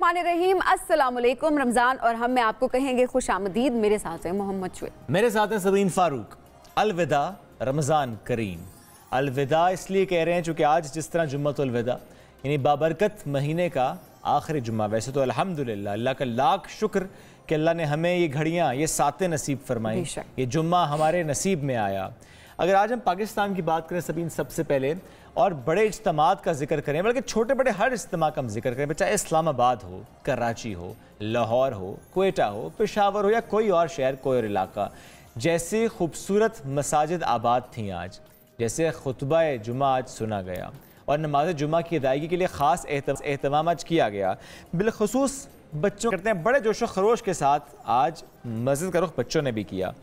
बिस्मिल्लाहिर्रहमानिर्रहीम, अस्सलाम वालेकुम। रमज़ान और हम में आपको कहेंगे खुश आमदीद। मेरे साथ हैं मोहम्मद शुएब, मेरे साथ हैं सबीन फारूक। अलविदा रमज़ान करीम। अलविदा इसलिए कह रहे हैं चूँकि आज जिस तरह जुम्मतुल विदा यानी बाबरकत महीने का आखिरी जुम्मा, वैसे तो अल्हम्दुलिल्लाह अल्लाह का लाख शुक्र कि अल्लाह ने हमें ये घड़ियाँ, ये सातें नसीब फरमाई, ये जुम्मा हमारे नसीब में आया। अगर आज हम पाकिस्तान की बात करें सबीन, सबसे पहले और बड़े इज्तिमात का जिक्र करें, बल्कि छोटे बड़े हर इज्तिमा का हम जिक्र करें, चाहे इस्लामाबाद हो, कराची हो, लाहौर हो, क्वेटा हो, पेशावर हो या कोई और शहर, कोई और इलाका, जैसे खूबसूरत मसाजिद आबाद थीं आज, जैसे खुतबा जुमा आज सुना गया और नमाज जुमा की अदायगी के लिए ख़ास एहतमाम आज किया गया, बिलखुसूस बच्चों करते हैं बड़े जोशो खरोश के साथ। आज मस्जिद का रुख बच्चों ने भी किया।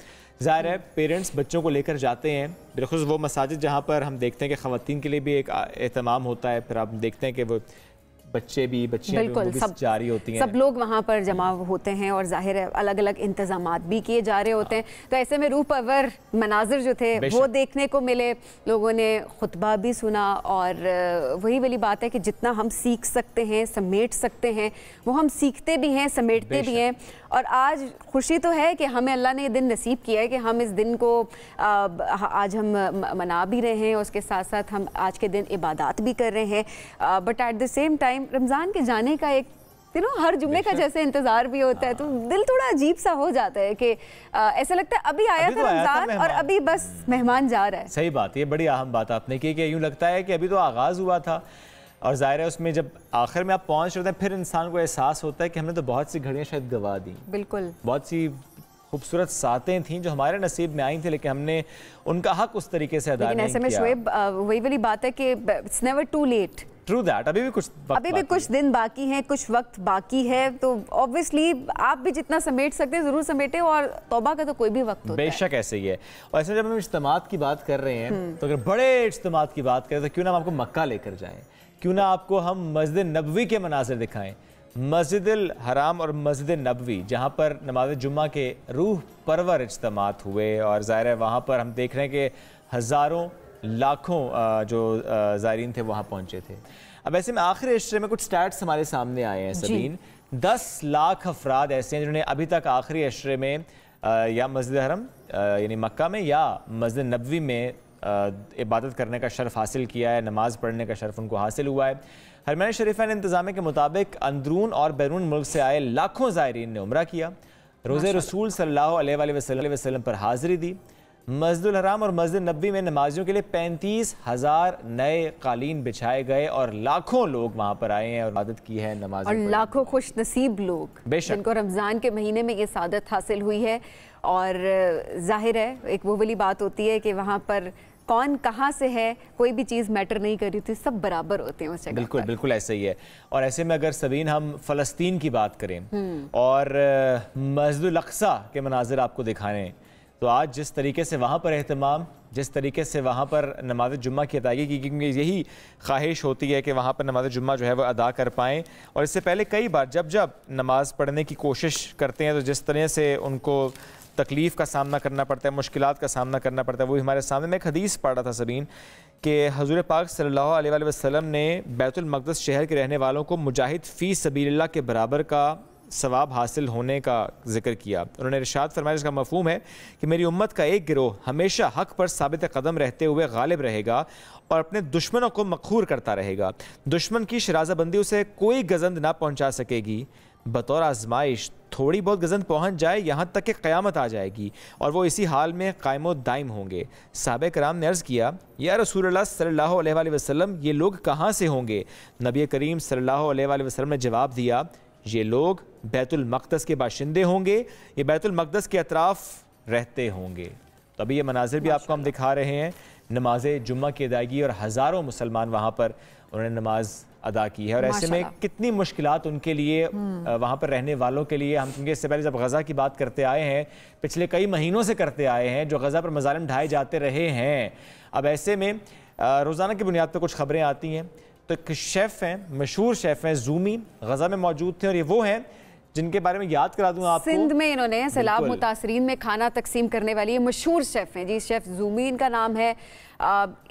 ज़ाहिर है पेरेंट्स बच्चों को लेकर जाते हैं, बिलखुसूस वो मसाजिद जहाँ पर हम देखते हैं कि ख़वातीन के लिए भी एक एहतमाम होता है, फिर आप देखते हैं कि वो बच्चे भी, बच्चियाँ भी सब जारी होती हैं, सब लोग वहाँ पर जमा होते हैं और जाहिर है अलग अलग इंतजामात भी किए जा रहे होते हैं। तो ऐसे में रूह परवर मनाजिर जो थे वो देखने को मिले, लोगों ने खुतबा भी सुना और वही वाली बात है कि जितना हम सीख सकते हैं, समेट सकते हैं, वो हम सीखते भी हैं, समेटते भी हैं। और आज खुशी तो है कि हमें अल्लाह ने ये दिन नसीब किया है कि हम इस दिन को आज हम मना भी रहे हैं, उसके साथ साथ हम आज के दिन इबादत भी कर रहे हैं। But at the same time Ramzan के जाने का एक हर जुम्मे का जैसे इंतजार भी होता है, तो दिल थोड़ा अजीब सा हो जाता है कि ऐसा लगता है अभी आया था रमज़ान और अभी बस मेहमान जा रहा है। सही बात, ये बड़ी अहम बात आपने की कि यूँ लगता है कि अभी तो आगाज़ हुआ था और ज़ाहिर है उसमें जब आखिर में आप पहुँच रहे हैं फिर इंसान को एहसास होता है कि हमने तो बहुत सी घड़ियाँ शायद गवा दी। बिल्कुल, बहुत सी खूबसूरत सातें थीं जो हमारे नसीब में आई थी, लेकिन हमने उनका हक उस तरीके से अदा नहीं किया। ऐसे में शुएब वही वाली बात है कि it's never too late. True that, अभी भी कुछ दिन बाकी हैं, कुछ वक्त बाकी है, तो ऑब्वियसली आप भी जितना समेट सकते हैं ज़रूर समेटे और तौबा का तो कोई भी वक्त होता है। बेशक ऐसे ही है। और ऐसे जब हम इज्तिमात की बात कर रहे हैं तो अगर बड़े इज्तिमात की बात करें तो क्यों ना हम आपको मक्का लेकर जाएं, क्यों ना आपको हम मस्जिद नबवी के मनाजिर दिखाएं, मस्जिद हराम और मस्जिद नबवी जहाँ पर नमाज जुम्मा के रूह परवर इज्तिमात हुए और ज़ाहिर है वहाँ पर हम देख रहे हैं कि हज़ारों लाखों जो ज़ायरीन थे वहाँ पहुँचे थे। अब ऐसे में आखिरी इश्रे में कुछ स्टैट्स हमारे सामने आए हैं सबीन। 10 लाख अफराद ऐसे हैं जिन्होंने अभी तक आखिरी इश्रे में या मस्जिद हरम यानी मक्का में या मस्जिद नबवी में इबादत करने का शर्फ हासिल किया है, नमाज़ पढ़ने का शर्फ उनको हासिल हुआ है। हरमैन शरीफैन इंतज़ाम के मुताबिक अंदरून और बैरून मुल्क से आए लाखों ज़ायरीन ने उम्रा किया, रोज़े रसूल सल्लल्लाहु अलैहि वसल्लम पर हाज़िरी दी। मस्जिद हराम और मस्जिद नबी में नमाजियों के लिए 35,000 नए कालीन बिछाए गए और लाखों लोग वहाँ पर आए हैं और इबादत की है, नमाज और लाखों खुश नसीब लोग जिनको रमज़ान के महीने में ये सादत हासिल हुई है। और जाहिर है एक वो वाली बात होती है कि वहाँ पर कौन कहाँ से है, कोई भी चीज़ मैटर नहीं कर रही थी, सब बराबर होते हैं उस जगह। बिल्कुल बिल्कुल ऐसे ही है। और ऐसे में अगर सबीन हम फ़लस्तीन की बात करें और मस्जिद अक़सा के मनाजिर आपको दिखाएं, तो आज जिस तरीके से वहाँ पर एहतमाम, जिस तरीके से वहाँ पर नमाज जुम्मा की अदायगी की, क्योंकि यही ख्वाहिश होती है कि वहाँ पर नमाज जुम्मा जो है वो अदा कर पाएँ। और इससे पहले कई बार जब नमाज़ पढ़ने की कोशिश करते हैं तो जिस तरह से उनको तकलीफ़ का सामना करना पड़ता है, मुश्किलात का सामना करना पड़ता है, वो हमारे सामने। मैं एक हदीस पढ़ रहा था सबीन कि हज़ूर पाक सल्लल्लाहु अलैहि वसल्लम ने बैतुल मक़दस शहर के रहने वालों को मुजाहिद फ़ी सबीलिल्लाह के बराबर का सवाब हासिल होने का जिक्र किया। उन्होंने इरशाद फरमाया, इसका मफ़हूम है कि मेरी उम्मत का एक गिरोह हमेशा हक़ पर साबित कदम रहते हुए गालिब रहेगा और अपने दुश्मनों को मखूर करता रहेगा। दुश्मन की शराज़ाबंदी उसे कोई गज़ंद ना पहुँचा सकेगी। बतौर आजमाइश थोड़ी बहुत गज़ंद पहुँच जाए, यहाँ तक कि क़यामत आ जाएगी और वो इसी हाल में कायमो दाइम होंगे। साहबे कराम ने अर्ज़ किया, या रसूलुल्लाह सल्लल्लाहु अलैहि वसल्लम, ये लोग कहाँ से होंगे? नबी करीम सल्लल्लाहु अलैहि वसल्लम ने जवाब दिया, ये लोग बैतुल मक़दस के बाशिंदे होंगे, ये बैतुल मक़दस के अतराफ़ रहते होंगे। तो अभी ये मनाजिर भी आपको हम दिखा रहे हैं, नमाज जुम्मा की अदायगी, और हज़ारों मुसलमान वहाँ पर उन्होंने नमाज अदा की है। और ऐसे में कितनी मुश्किलात उनके लिए, वहाँ पर रहने वालों के लिए, हम क्योंकि इससे पहले जब गज़ा की बात करते आए हैं, पिछले कई महीनों से करते आए हैं, जो गज़ा पर मज़ालिम ढाए जाते रहे हैं। अब ऐसे में रोज़ाना की बुनियाद पर कुछ ख़बरें आती हैं। तो एक शेफ़ हैं, मशहूर शेफ़ हैं, ज़ूमी, गज़ा में मौजूद थे और ये वो हैं जिनके बारे में याद करा दूं आपको। सिंध में इन्होंने सैलाब मुतासरीन में खाना तकसीम करने वाली मशहूर शेफ़ हैं जी, शेफ़ ज़ूमी इनका नाम है।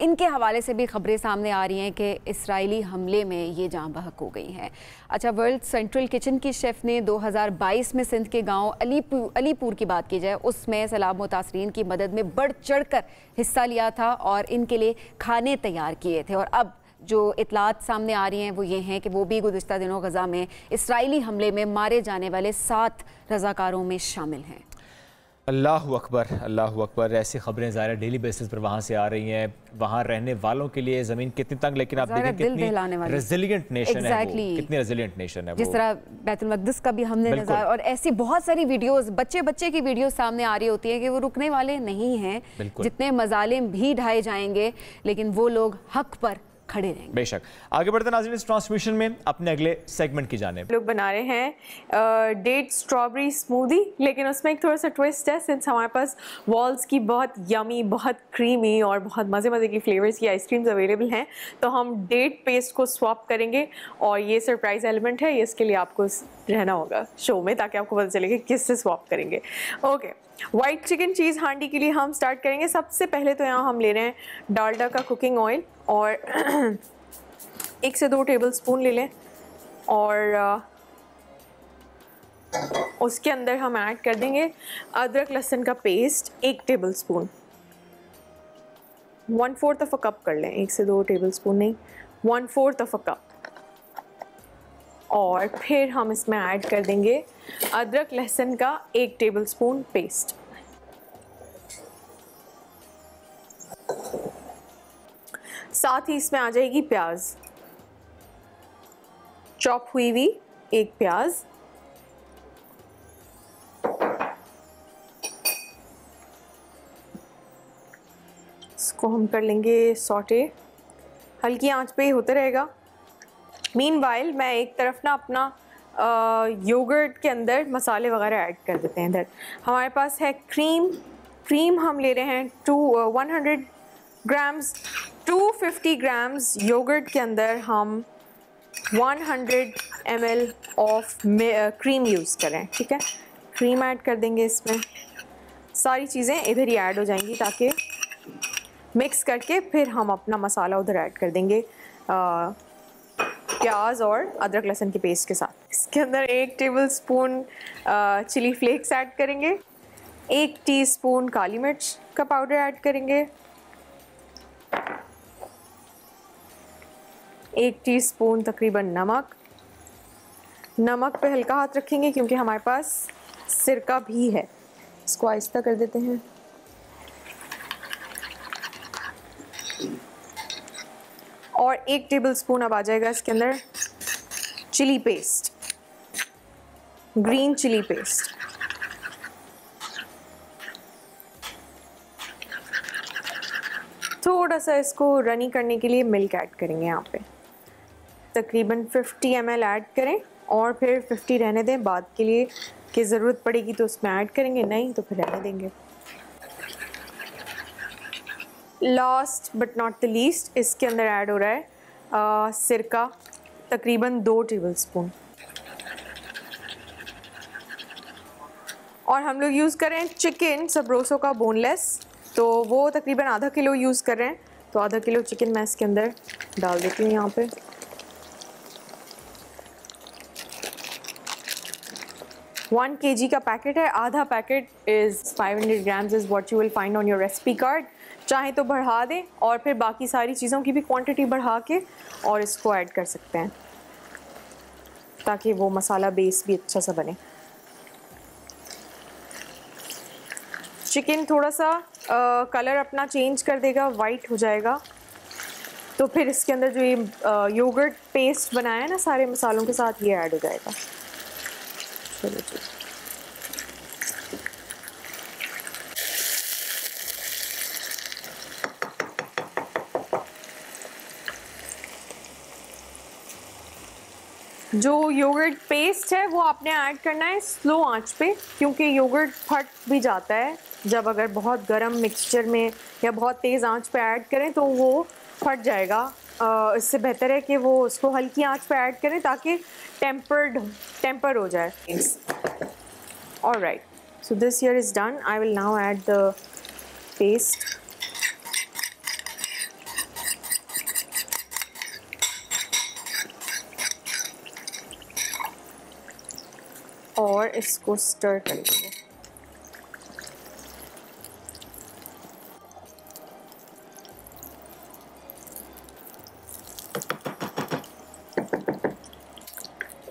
इनके हवाले से भी खबरें सामने आ रही हैं कि इसराइली हमले में ये जान बहक हो गई हैं। अच्छा, वर्ल्ड सेंट्रल किचन की शेफ़ ने 2022 में सिंध के गांव अलीपुर की बात की जाए, उसमें सैलाब मुतासरीन की मदद में बढ़ चढ़ कर हिस्सा लिया था और इनके लिए खाने तैयार किए थे। और अब जो इतलात सामने आ रही हैं वो ये हैं कि वो भी गुज़िश्ता दिनों गज़ा में इसराइली हमले में मारे जाने वाले 7 रज़ाकारों में शामिल हैं। अल्लाहु अकबर, अल्लाहु अकबर। ऐसी खबरें ज़ाहिर डेली बेसिस पर वहाँ से आ रही हैं। वहाँ रहने वालों के लिए ज़मीन कितनी तंग, लेकिन आप देखें कितनी रेजिलिएंट नेशन है वो, कितनी रेजिलिएंट नेशन है वो। जिस तरह बैतुल मक़दिस का भी हमने नज़ारा, और ऐसी बहुत सारी वीडियोस बच्चे की वीडियोस सामने आ रही होती है कि वो रुकने वाले नहीं हैं। जितने मज़ालिम भी ढाए जाएंगे लेकिन वो लोग हक पर खड़े रहेंगे। बेशक। आगे बढ़ते नाज़रीन इस ट्रांसमिशन में अपने अगले सेगमेंट की जानिब। लोग बना रहे हैं डेट स्ट्रॉबेरी स्मूदी, लेकिन उसमें एक थोड़ा सा ट्विस्ट है। सिंस हमारे पास वॉल्स की बहुत यमी, बहुत क्रीमी और बहुत मज़े की फ्लेवर्स की आइसक्रीम्स अवेलेबल हैं, तो हम डेट पेस्ट को स्वैप करेंगे और ये सरप्राइज एलिमेंट है, इसके लिए आपको रहना होगा शो में ताकि आपको पता चले कि किससे स्वैप करेंगे। ओके, वाइट चिकन चीज़ हांडी के लिए हम स्टार्ट करेंगे। सबसे पहले तो यहाँ हम ले रहे हैं डालडा का कुकिंग ऑयल और 1 से 2 टेबल स्पून ले लें और उसके अंदर हम ऐड कर देंगे अदरक लहसुन का पेस्ट 1 टेबल स्पून, 1/4 कप कर लें, 1 से 2 टेबल स्पून नहीं, 1/4 कप। और फिर हम इसमें ऐड कर देंगे अदरक लहसुन का 1 टेबल स्पून पेस्ट। साथ ही इसमें आ जाएगी प्याज, चॉप हुई हुई 1 प्याज, इसको हम कर लेंगे सॉटे, हल्की आंच पे होता रहेगा। मीनवाइल मैं एक तरफ ना अपना योगर्ट के अंदर मसाले वगैरह ऐड कर देते हैं। इधर हमारे पास है क्रीम हम ले रहे हैं 100 ग्राम्स। 250 ग्राम्स योगर्ट के अंदर हम 100 ml ऑफ क्रीम यूज़ करें, ठीक है। क्रीम ऐड कर देंगे इसमें, सारी चीज़ें इधर ही ऐड हो जाएंगी ताकि मिक्स करके फिर हम अपना मसाला उधर ऐड कर देंगे प्याज और अदरक लहसुन के पेस्ट के साथ। इसके अंदर 1 tablespoon chilli flakes add करेंगे, 1 टीस्पून काली मिर्च का पाउडर ऐड करेंगे, 1 टीस्पून तकरीबन नमक पे हल्का हाथ रखेंगे क्योंकि हमारे पास सिरका भी है। इसको आहिस्ता कर देते हैं। और 1 टेबल स्पून अब आ जाएगा इसके अंदर chilli paste, green chilli paste. थोड़ा सा इसको रनी करने के लिए मिल्क ऐड करेंगे यहाँ पे, तकरीबन 50 ml ऐड करें और फिर 50 रहने दें, बाद के लिए कि ज़रूरत पड़ेगी तो उसमें ऐड करेंगे, नहीं तो फिर रहने देंगे। Last but not the least इसके अंदर ऐड हो रहा है सिरका, तकरीबन 2 टेबल स्पून। और हम लोग यूज़ कर रहे हैं चिकन सबरोसो का बोनलेस, तो वो तकरीबन आधा किलो यूज़ कर रहे हैं, तो आधा किलो चिकन मैं इसके अंदर डाल देती हूँ यहाँ पे। वन kg का पैकेट है, आधा packet is 500 grams is what you will find on your recipe card. चाहे तो बढ़ा दें और फिर बाकी सारी चीज़ों की भी क्वांटिटी बढ़ा के और इसको ऐड कर सकते हैं ताकि वो मसाला बेस भी अच्छा सा बने। चिकन थोड़ा सा कलर अपना चेंज कर देगा, वाइट हो जाएगा, तो फिर इसके अंदर जो ये योगर्ट पेस्ट बनाया है ना सारे मसालों के साथ, ये ऐड हो जाएगा। चलो जी, जो योगर्ट पेस्ट है वो आपने ऐड करना है स्लो आंच पे, क्योंकि योगर्ट फट भी जाता है जब अगर बहुत गर्म मिक्सचर में या बहुत तेज़ आंच पे ऐड करें तो वो फट जाएगा इससे बेहतर है कि वो उसको हल्की आंच पर ऐड करें ताकि टेम्पर हो जाए। Alright, so this here is done. I will now add the paste. और इसको स्टर कर लेंगे।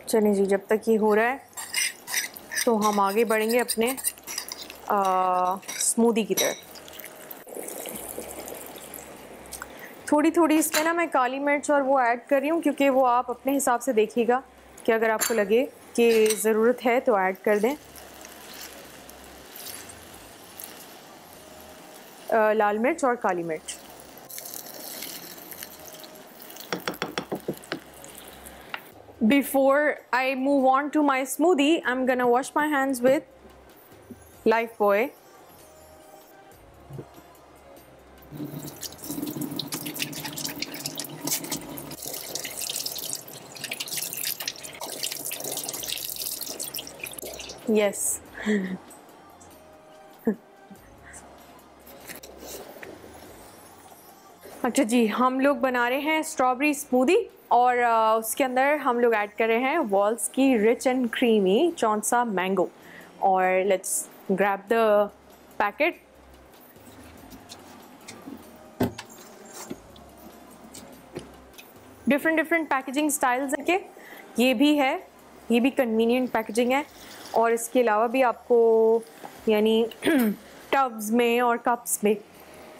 चलिए जी, जब तक ये हो रहा है तो हम आगे बढ़ेंगे अपने स्मूदी की तरफ। थोड़ी थोड़ी इसमें ना मैं काली मिर्च और वो ऐड कर रही हूँ, क्योंकि वो आप अपने हिसाब से देखिएगा कि अगर आपको लगे कि ज़रूरत है तो ऐड कर दें। लाल मिर्च और काली मिर्च। Before I move on to my smoothie, I'm gonna wash my hands with Lifebuoy. Yes. अच्छा जी, हम लोग बना रहे हैं स्ट्रॉबेरी स्मूदी और उसके अंदर हम लोग ऐड कर रहे हैं वॉल्स की rich and creamy Chaunsa mango. और let's grab the packet. Different packaging styles है कि ये भी है, ये भी कन्वीनियंट पैकेजिंग है। और इसके अलावा भी आपको यानी टब्स में और कप्स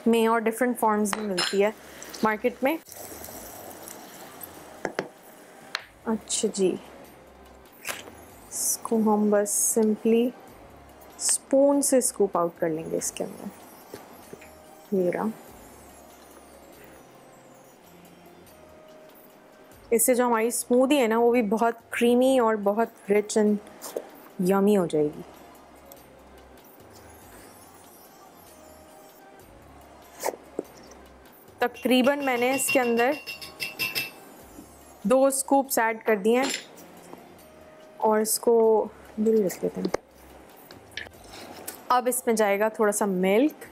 में और डिफरेंट फॉर्म्स में मिलती है मार्केट में। अच्छा जी, इसको हम बस सिंपली स्पून से स्कूप आउट कर लेंगे इसके अंदर। ये रहा। इससे जो हमारी स्मूदी है ना वो भी बहुत क्रीमी और बहुत रिच एंड यमी हो जाएगी। तकरीबन मैंने इसके अंदर 2 स्कूप्स ऐड कर दिए हैं और इसको दूर रख लेते हैं। अब इसमें जाएगा थोड़ा सा मिल्क,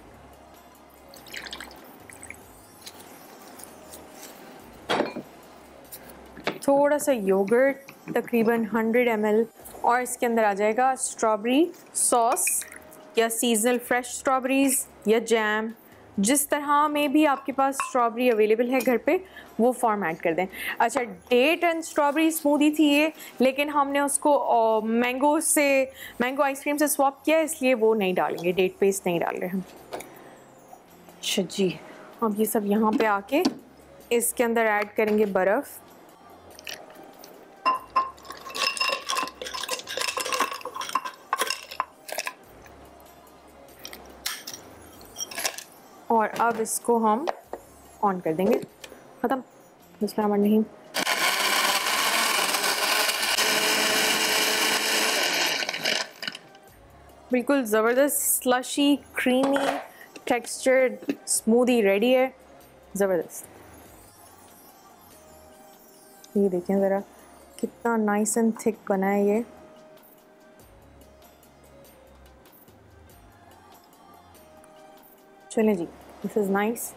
थोड़ा सा योगर्ट तकरीबन 100 ml, और इसके अंदर आ जाएगा स्ट्रॉबेरी सॉस या सीजनल फ्रेश स्ट्रॉबेरीज या जैम, जिस तरह में भी आपके पास स्ट्रॉबेरी अवेलेबल है घर पे वो फॉर्म ऐड कर दें। अच्छा, डेट एंड स्ट्रॉबेरी स्मूदी थी ये, लेकिन हमने उसको मैंगो आइसक्रीम से स्वैप किया, इसलिए वो नहीं डालेंगे, डेट पेस्ट नहीं डाल रहे हम। अच्छा जी, अब ये सब यहाँ पे आके इसके अंदर ऐड करेंगे बर्फ़। और अब इसको हम ऑन कर देंगे। ख़त्म। बिस्मिल्लाह। बिल्कुल ज़बरदस्त slushy creamy textured smoothie ready है। ज़बरदस्त। ये देखें ज़रा कितना नाइस एंड थिक बना है ये। चलें जी, दिस इज़ नाइस।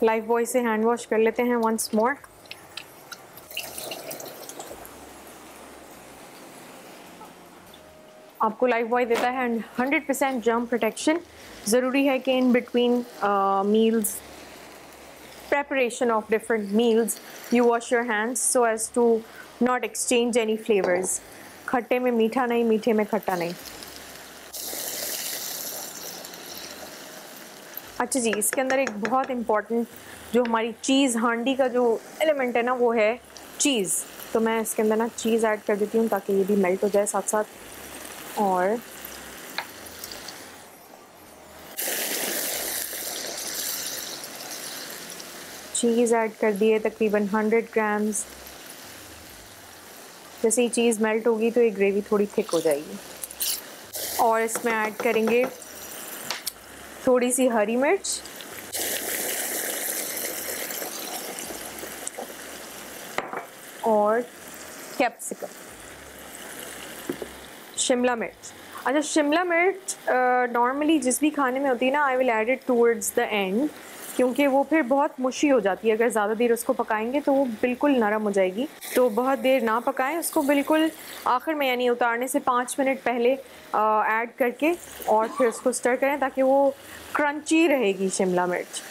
लाइफबॉय से हैंड वॉश कर लेते हैं वंस मोर। आपको लाइफबॉय देता है 100% जर्म प्रोटेक्शन। ज़रूरी है कि in between meals, preparation of different meals, you wash your hands so as to not exchange any flavors. खट्टे में मीठा नहीं, मीठे में खट्टा नहीं। अच्छा जी, इसके अंदर एक बहुत इम्पॉर्टेंट जो हमारी चीज़ हांडी का जो एलिमेंट है ना वो है चीज़। तो मैं इसके अंदर ना चीज़ ऐड कर देती हूँ ताकि ये भी मेल्ट हो जाए साथ साथ। और चीज़ ऐड कर दिए तकरीबन 100 ग्राम्स। जैसे ही चीज़ मेल्ट होगी तो ये ग्रेवी थोड़ी थिक हो जाएगी। और इसमें ऐड करेंगे थोड़ी सी हरी मिर्च और कैप्सिकम, शिमला मिर्च। अच्छा, शिमला मिर्च नॉर्मली जिस भी खाने में होती है ना, I will add it towards the end, क्योंकि वो फिर बहुत मुशी हो जाती है। अगर ज़्यादा देर उसको पकाएंगे तो वो बिल्कुल नरम हो जाएगी। तो बहुत देर ना पकाएं उसको, बिल्कुल आखिर में यानी उतारने से 5 मिनट पहले ऐड करके और फिर उसको स्टर करें ताकि वो क्रंची रहेगी शिमला मिर्च।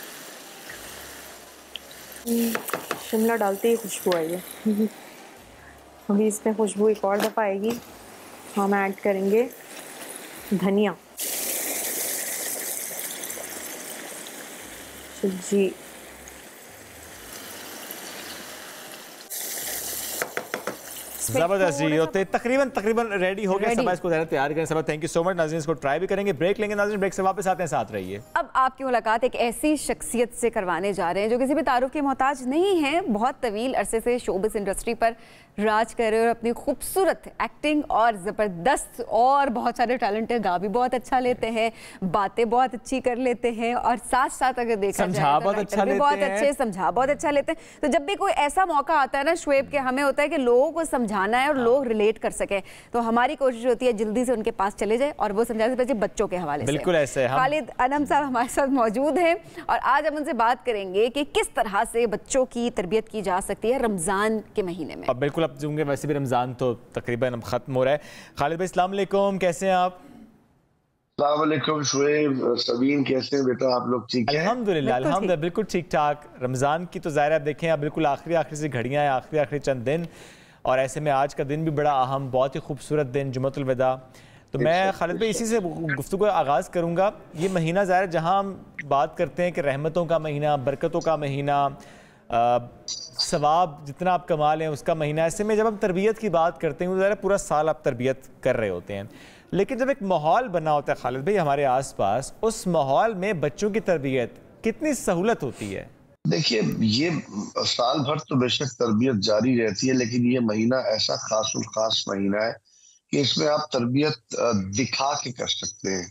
शिमला डालते ही खुशबू आई है। अभी इसमें खुशबू एक और दफ़ा आएगी। हम ऐड करेंगे धनिया जी। जबरदस्त जी, होते तकरीबन रेडी हो गया। सब इसको तैयार करें। सब थैंक यू सो मच। नाज़रीन इसको ट्राई भी करेंगे। ब्रेक लेंगे नाज़रीन, ब्रेक से वापस आते हैं, साथ रहिए। अब आपकी मुलाकात एक ऐसी शख्सियत से करवाने जा रहे हैं जो किसी भी तारुफ के मोहताज नहीं है। बहुत तवील अरसे से शोबिस इंडस्ट्री पर राज कर रहे हैं और अपनी खूबसूरत एक्टिंग और ज़बरदस्त और बहुत सारे टैलेंट है। गा भी बहुत अच्छा लेते हैं, बातें बहुत अच्छी कर लेते हैं और साथ साथ अगर देखा जाए तो बहुत अच्छे समझा बहुत अच्छा लेते हैं। तो जब भी कोई ऐसा मौका आता है ना शुएब के, हमें होता है कि लोगों को समझाना है और लोग रिलेट कर सके, तो हमारी कोशिश होती है जल्दी से उनके पास चले जाए और वो समझाने से पहले बच्चों के हवाले से। बिल्कुल ऐसे खालिद अनम साहब हमारे साथ मौजूद हैं और आज हम उनसे बात करेंगे कि किस तरह से बच्चों की तरबियत की जा सकती है रमज़ान के महीने में। बिल्कुल, अब जूंगे वैसे भी रमज़ान तो तकरीबन खत्म हो रहा है। खालिद भाई अस्सलाम वालेकुम, कैसे हैं आप? अस्सलाम वालेकुम शुएब, सबीन कैसे हैं बेटा, आप लोग ठीक हैं? अल्हम्दुलिल्लाह बिल्कुल ठीक ठाक। रमज़ान की तो ज़ाहिर आप देखें, आप बिल्कुल आखिरी से घड़ियाँ हैं, आखिरी चंद दिन, और ऐसे में आज का दिन भी बड़ा अहम, बहुत ही खूबसूरत दिन जुम्मतुल विदा। तो मैं खालिद भाई इसी से गुफ्तगू का आगाज़ करूँगा। ये महीना ज़ाहिर जहाँ हम बात करते हैं कि रहमतों का महीना, बरकतों का महीना, सवाब जितना आप कमा लें उसका महीना, ऐसे में जब हम तरबियत की बात करते हैं तो ज़रा पूरा साल आप तरबियत कर रहे होते हैं, लेकिन जब एक माहौल बना होता है खालिद भाई हमारे आसपास, उस माहौल में बच्चों की तरबियत कितनी सहूलत होती है? देखिए, ये साल भर तो बेशक तरबियत जारी रहती है, लेकिन ये महीना ऐसा खास महीना है कि इसमें आप तरबियत दिखा के कर सकते हैं।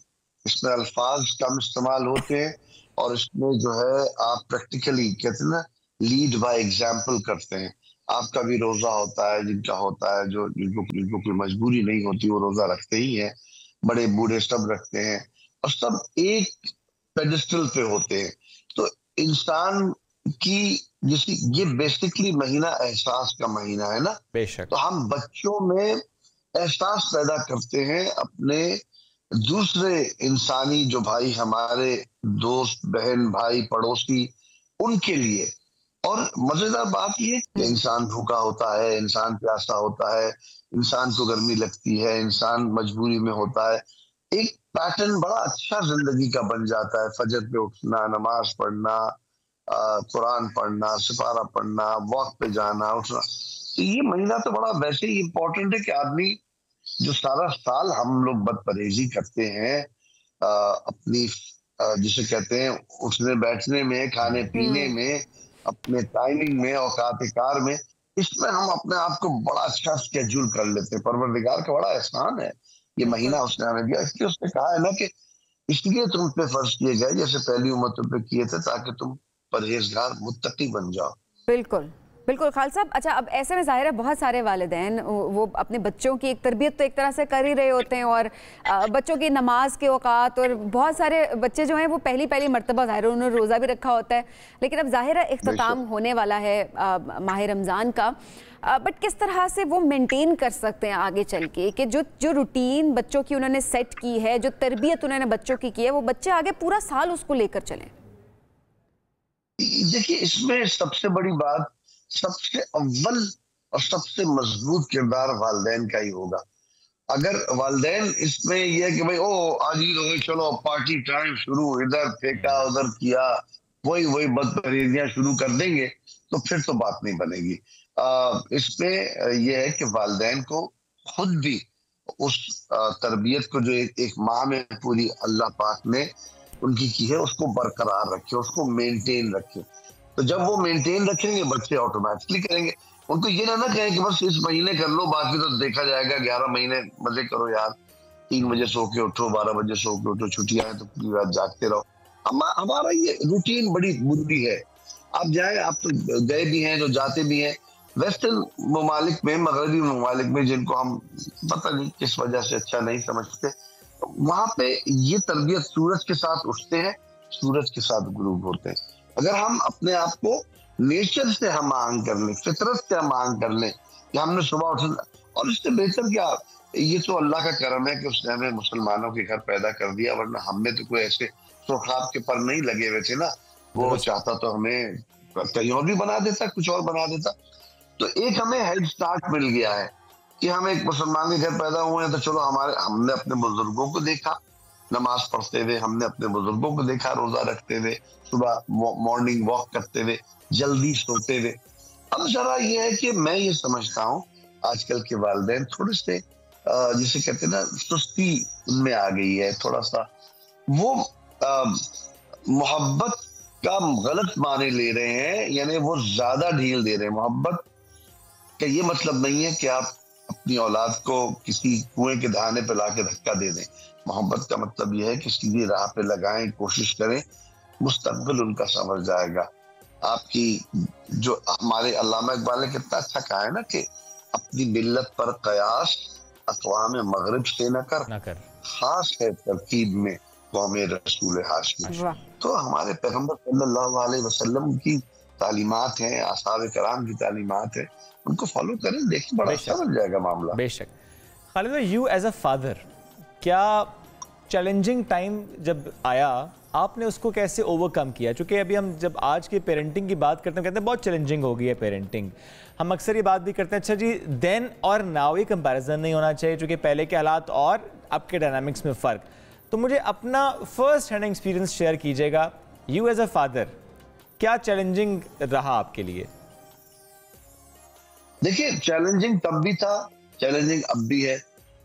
इसमें अल्फाज कम इस्तेमाल होते हैं और इसमें जो है आप प्रैक्टिकली कहते हैं ना, लीड बाय एग्जाम्पल करते हैं। आपका भी रोजा होता है, जिनका होता है, जो जिनको कोई मजबूरी नहीं होती वो रोजा रखते ही हैं, बड़े बूढ़े सब रखते हैं और सब एक पेडिस्टल पे होते हैं। तो इंसान की जिसकी ये बेसिकली महीना एहसास का महीना है ना, बेशक। तो हम बच्चों में एहसास पैदा करते हैं अपने दूसरे इंसानी जो भाई हमारे दोस्त बहन भाई पड़ोसी उनके लिए। और मजेदार बात ये कि इंसान भूखा होता है, इंसान प्यासा होता है, इंसान को गर्मी लगती है, इंसान मजबूरी में होता है, एक पैटर्न बड़ा अच्छा जिंदगी का बन जाता है। फजर पे उठना, नमाज पढ़ना, कुरान पढ़ना, सिपारा पढ़ना, वॉक पे जाना उठना। तो ये महीना तो बड़ा वैसे ही इम्पोर्टेंट है कि आदमी जो सारा साल हम लोग बदपरहेजी करते हैं अपनी जिसे कहते हैं उठने बैठने में, खाने पीने में, अपने टाइमिंग में, औकात-ए-कार में, इसमें हम अपने आप को बड़ा अच्छा स्केड्यूल कर लेते हैं। परवरदिगार का बड़ा एहसान है ये महीना उसने हमें दिया। इसलिए उसने कहा है ना कि इसलिए तुम पे फर्ज किए गए जैसे पहली उम्मतों पे किए थे, ताकि तुम परहेजगार मुत्तकी बन जाओ। बिल्कुल बिल्कुल खालिद साहब। अच्छा, अब ऐसे में ज़ाहिर है बहुत सारे वालिदैन वो अपने बच्चों की एक तरबियत तो एक तरह से कर ही रहे होते हैं और बच्चों की नमाज के औकात, और बहुत सारे बच्चे जो हैं वो पहली मर्तबा ज़ाहिर उन्होंने रोज़ा भी रखा होता है, लेकिन अब ज़ाहिर है इख्तिताम होने वाला है माह रमज़ान का, बट किस तरह से वो मेंटेन कर सकते हैं आगे चल के कि जो रूटीन बच्चों की उन्होंने सेट की है, जो तरबियत उन्होंने बच्चों की है, वो बच्चे आगे पूरा साल उसको लेकर चलें? देखिए, इसमें सबसे बड़ी बात, सबसे अव्वल और सबसे मजबूत किरदार वालिदैन का ही होगा। अगर वालिदैन इसमें यह है कि भाई आज ही रोए, चलो पार्टी टाइम शुरू, इधर फेंका उधर किया, वही बदपरहेजियां शुरू कर देंगे, तो फिर तो बात नहीं बनेगी। इसमें यह है कि वालिदैन को खुद भी उस तरबियत को जो एक माँ में पूरी अल्लाह पाक ने उनकी की है उसको बरकरार रखे, उसको मेंटेन रखे। तो जब वो मेंटेन रखेंगे बच्चे ऑटोमेटिकली करेंगे। उनको ये ना कहें कि बस इस महीने कर लो, बाकी तो देखा जाएगा, 11 महीने मजे करो यार, 3 बजे सो के उठो, 12 बजे सो के उठो, छुट्टियां हैं तो पूरी रात जागते रहो। हमारा ये रूटीन बड़ी बुरी है। आप जाए, आप तो गए भी हैं, जो जाते भी हैं, वेस्टर्न ममालिक में, मगरबी ममालिक में, जिनको हम पता नहीं किस वजह से अच्छा नहीं समझते, वहां पे ये तरबियत सूरज के साथ उठते हैं, सूरज के साथ गुरूब होते हैं। अगर हम अपने आप को नेचर से हम आंग कर लें, फितरत से हम आंग कर लें कि हमने सुबह उठना, और इससे बेहतर क्या, ये तो अल्लाह का करम है कि उसने हमें मुसलमानों के घर पैदा कर दिया, वरना हमने तो कोई ऐसे सुखाब के पर नहीं लगे हुए थे ना। वो चाहता तो हमें कहीं और भी बना देता, कुछ और बना देता। तो एक हमें हेड स्टार्ट मिल गया है कि हम एक मुसलमान के घर पैदा हुए हैं, तो चलो हमने अपने बुजुर्गों को देखा नमाज पढ़ते हुए, हमने अपने बुजुर्गों को देखा रोजा रखते हुए, सुबह मॉर्निंग वॉक करते हुए, जल्दी सोते हुए। अब जरा ये है कि मैं ये समझता हूँ आजकल के वालिदैन थोड़े से जिसे कहते हैं ना सुस्ती उनमें आ गई है, थोड़ा सा वो मोहब्बत का गलत माने ले रहे हैं, यानी वो ज्यादा ढील दे रहे हैं। मोहब्बत का ये मतलब नहीं है कि आप अपनी औलाद को किसी कुएं के दहाने पे लाके धक्का दे दें। मोहब्बत का मतलब यह है कि सीधी राह पे लगाएं, कोशिश करें, मुस्तकबिल उनका समझ जाएगा। आपकी जो हमारे अल्लामा इकबाल ने कितना अच्छा कहा है ना कि अपनी मिल्लत पर कयास अक़वाम मगरिब से न कर, खास है तरकीब में कौमे रसूल हाशमी। तो हमारे पैगंबर सल्लल्लाहु अलैहि वसल्लम की तालीमात हैं, असहाब कराम की तालीमात है, उनको फॉलो करें, देखिए बड़ा अच्छा बन जाएगा मामला। बेशक। खालिद भाई, यू एज अ फादर, क्या चैलेंजिंग टाइम जब आया आपने उसको कैसे ओवरकम किया? क्योंकि अभी हम जब आज के पेरेंटिंग की बात करते हैं, कहते हैं बहुत चैलेंजिंग हो गई है पेरेंटिंग। हम अक्सर ये बात भी करते हैं, अच्छा जी देन और नाउ, ये कंपैरिजन नहीं होना चाहिए, क्योंकि पहले के हालात और अब के डायनामिक्स में फ़र्क। तो मुझे अपना फर्स्ट हैंड एक्सपीरियंस शेयर कीजिएगा, यू एज अ फादर क्या चैलेंजिंग रहा आपके लिए? देखिए, चैलेंजिंग तब भी था, चैलेंजिंग अब भी है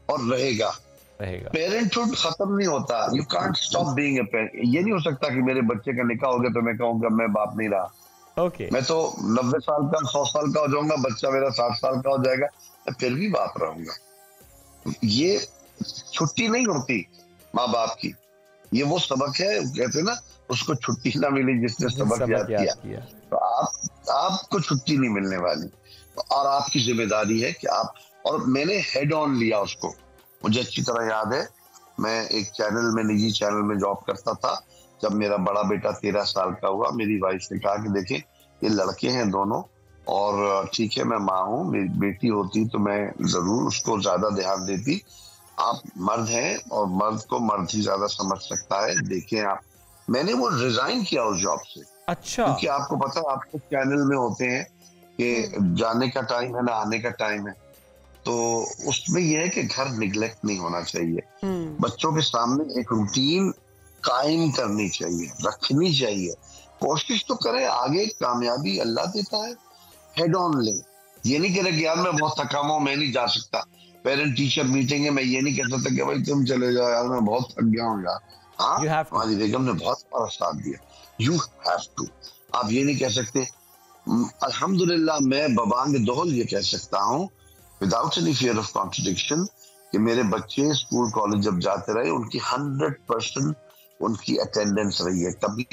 और रहेगा। पेरेंटहुड खत्म नहीं होता, you can't stop being a parent. ये नहीं हो सकता कि मेरे बच्चे का निकाह हो गया तो मैं कहूँगा मैं बाप नहीं रहा। मैं तो 90 साल का 100 साल का हो जाऊंगा, बच्चा मेरा 60 साल का हो जाएगा, मैं फिर भी बाप रहूंगा। ये छुट्टी नहीं होती माँ बाप की, ये वो सबक है, कहते ना उसको छुट्टी ना मिली जिसने सबक याद किया। तो आपको छुट्टी नहीं मिलने वाली, और आपकी जिम्मेदारी है कि आप, और मैंने हेड ऑन लिया उसको। मुझे अच्छी तरह याद है, मैं एक चैनल में, निजी चैनल में जॉब करता था। जब मेरा बड़ा बेटा 13 साल का हुआ, मेरी वाइफ ने कहा कि देखिए ये लड़के हैं दोनों, और ठीक है मैं माँ हूँ, मेरी बेटी होती तो मैं जरूर उसको ज्यादा ध्यान देती। आप मर्द हैं और मर्द को मर्द ही ज्यादा समझ सकता है, देखें आप। मैंने वो रिजाइन किया उस जॉब से। अच्छा। क्योंकि आपको पता है, आपके चैनल में होते हैं कि जाने का टाइम है ना आने का टाइम है, तो उसमें यह है कि घर निगलेक्ट नहीं होना चाहिए। बच्चों के सामने एक रूटीन कायम करनी चाहिए, रखनी चाहिए। कोशिश तो करें, आगे कामयाबी अल्लाह देता है, हेड ऑन ले। ये नहीं कह रहे कि यार मैं बहुत थका हुआ, मैं नहीं जा सकता। पेरेंट टीचर मीटिंग है, मैं ये नहीं कह सकता कि भाई तुम चले जाओ यार, मैं बहुत थक गया हूँ यार। हाँ, हमारी बेगम ने बहुत सारा साथ दिया, यू हैव टू। आप ये नहीं कह सकते। अल्हम्दुलिल्लाह मैं बबांग दोहल ये कह सकता हूँ without any fear of contradiction कि मेरे बच्चे स्कूल कॉलेज जब जाते रहे, उनकी 100% उनकी अटेंडेंस रही है। कभी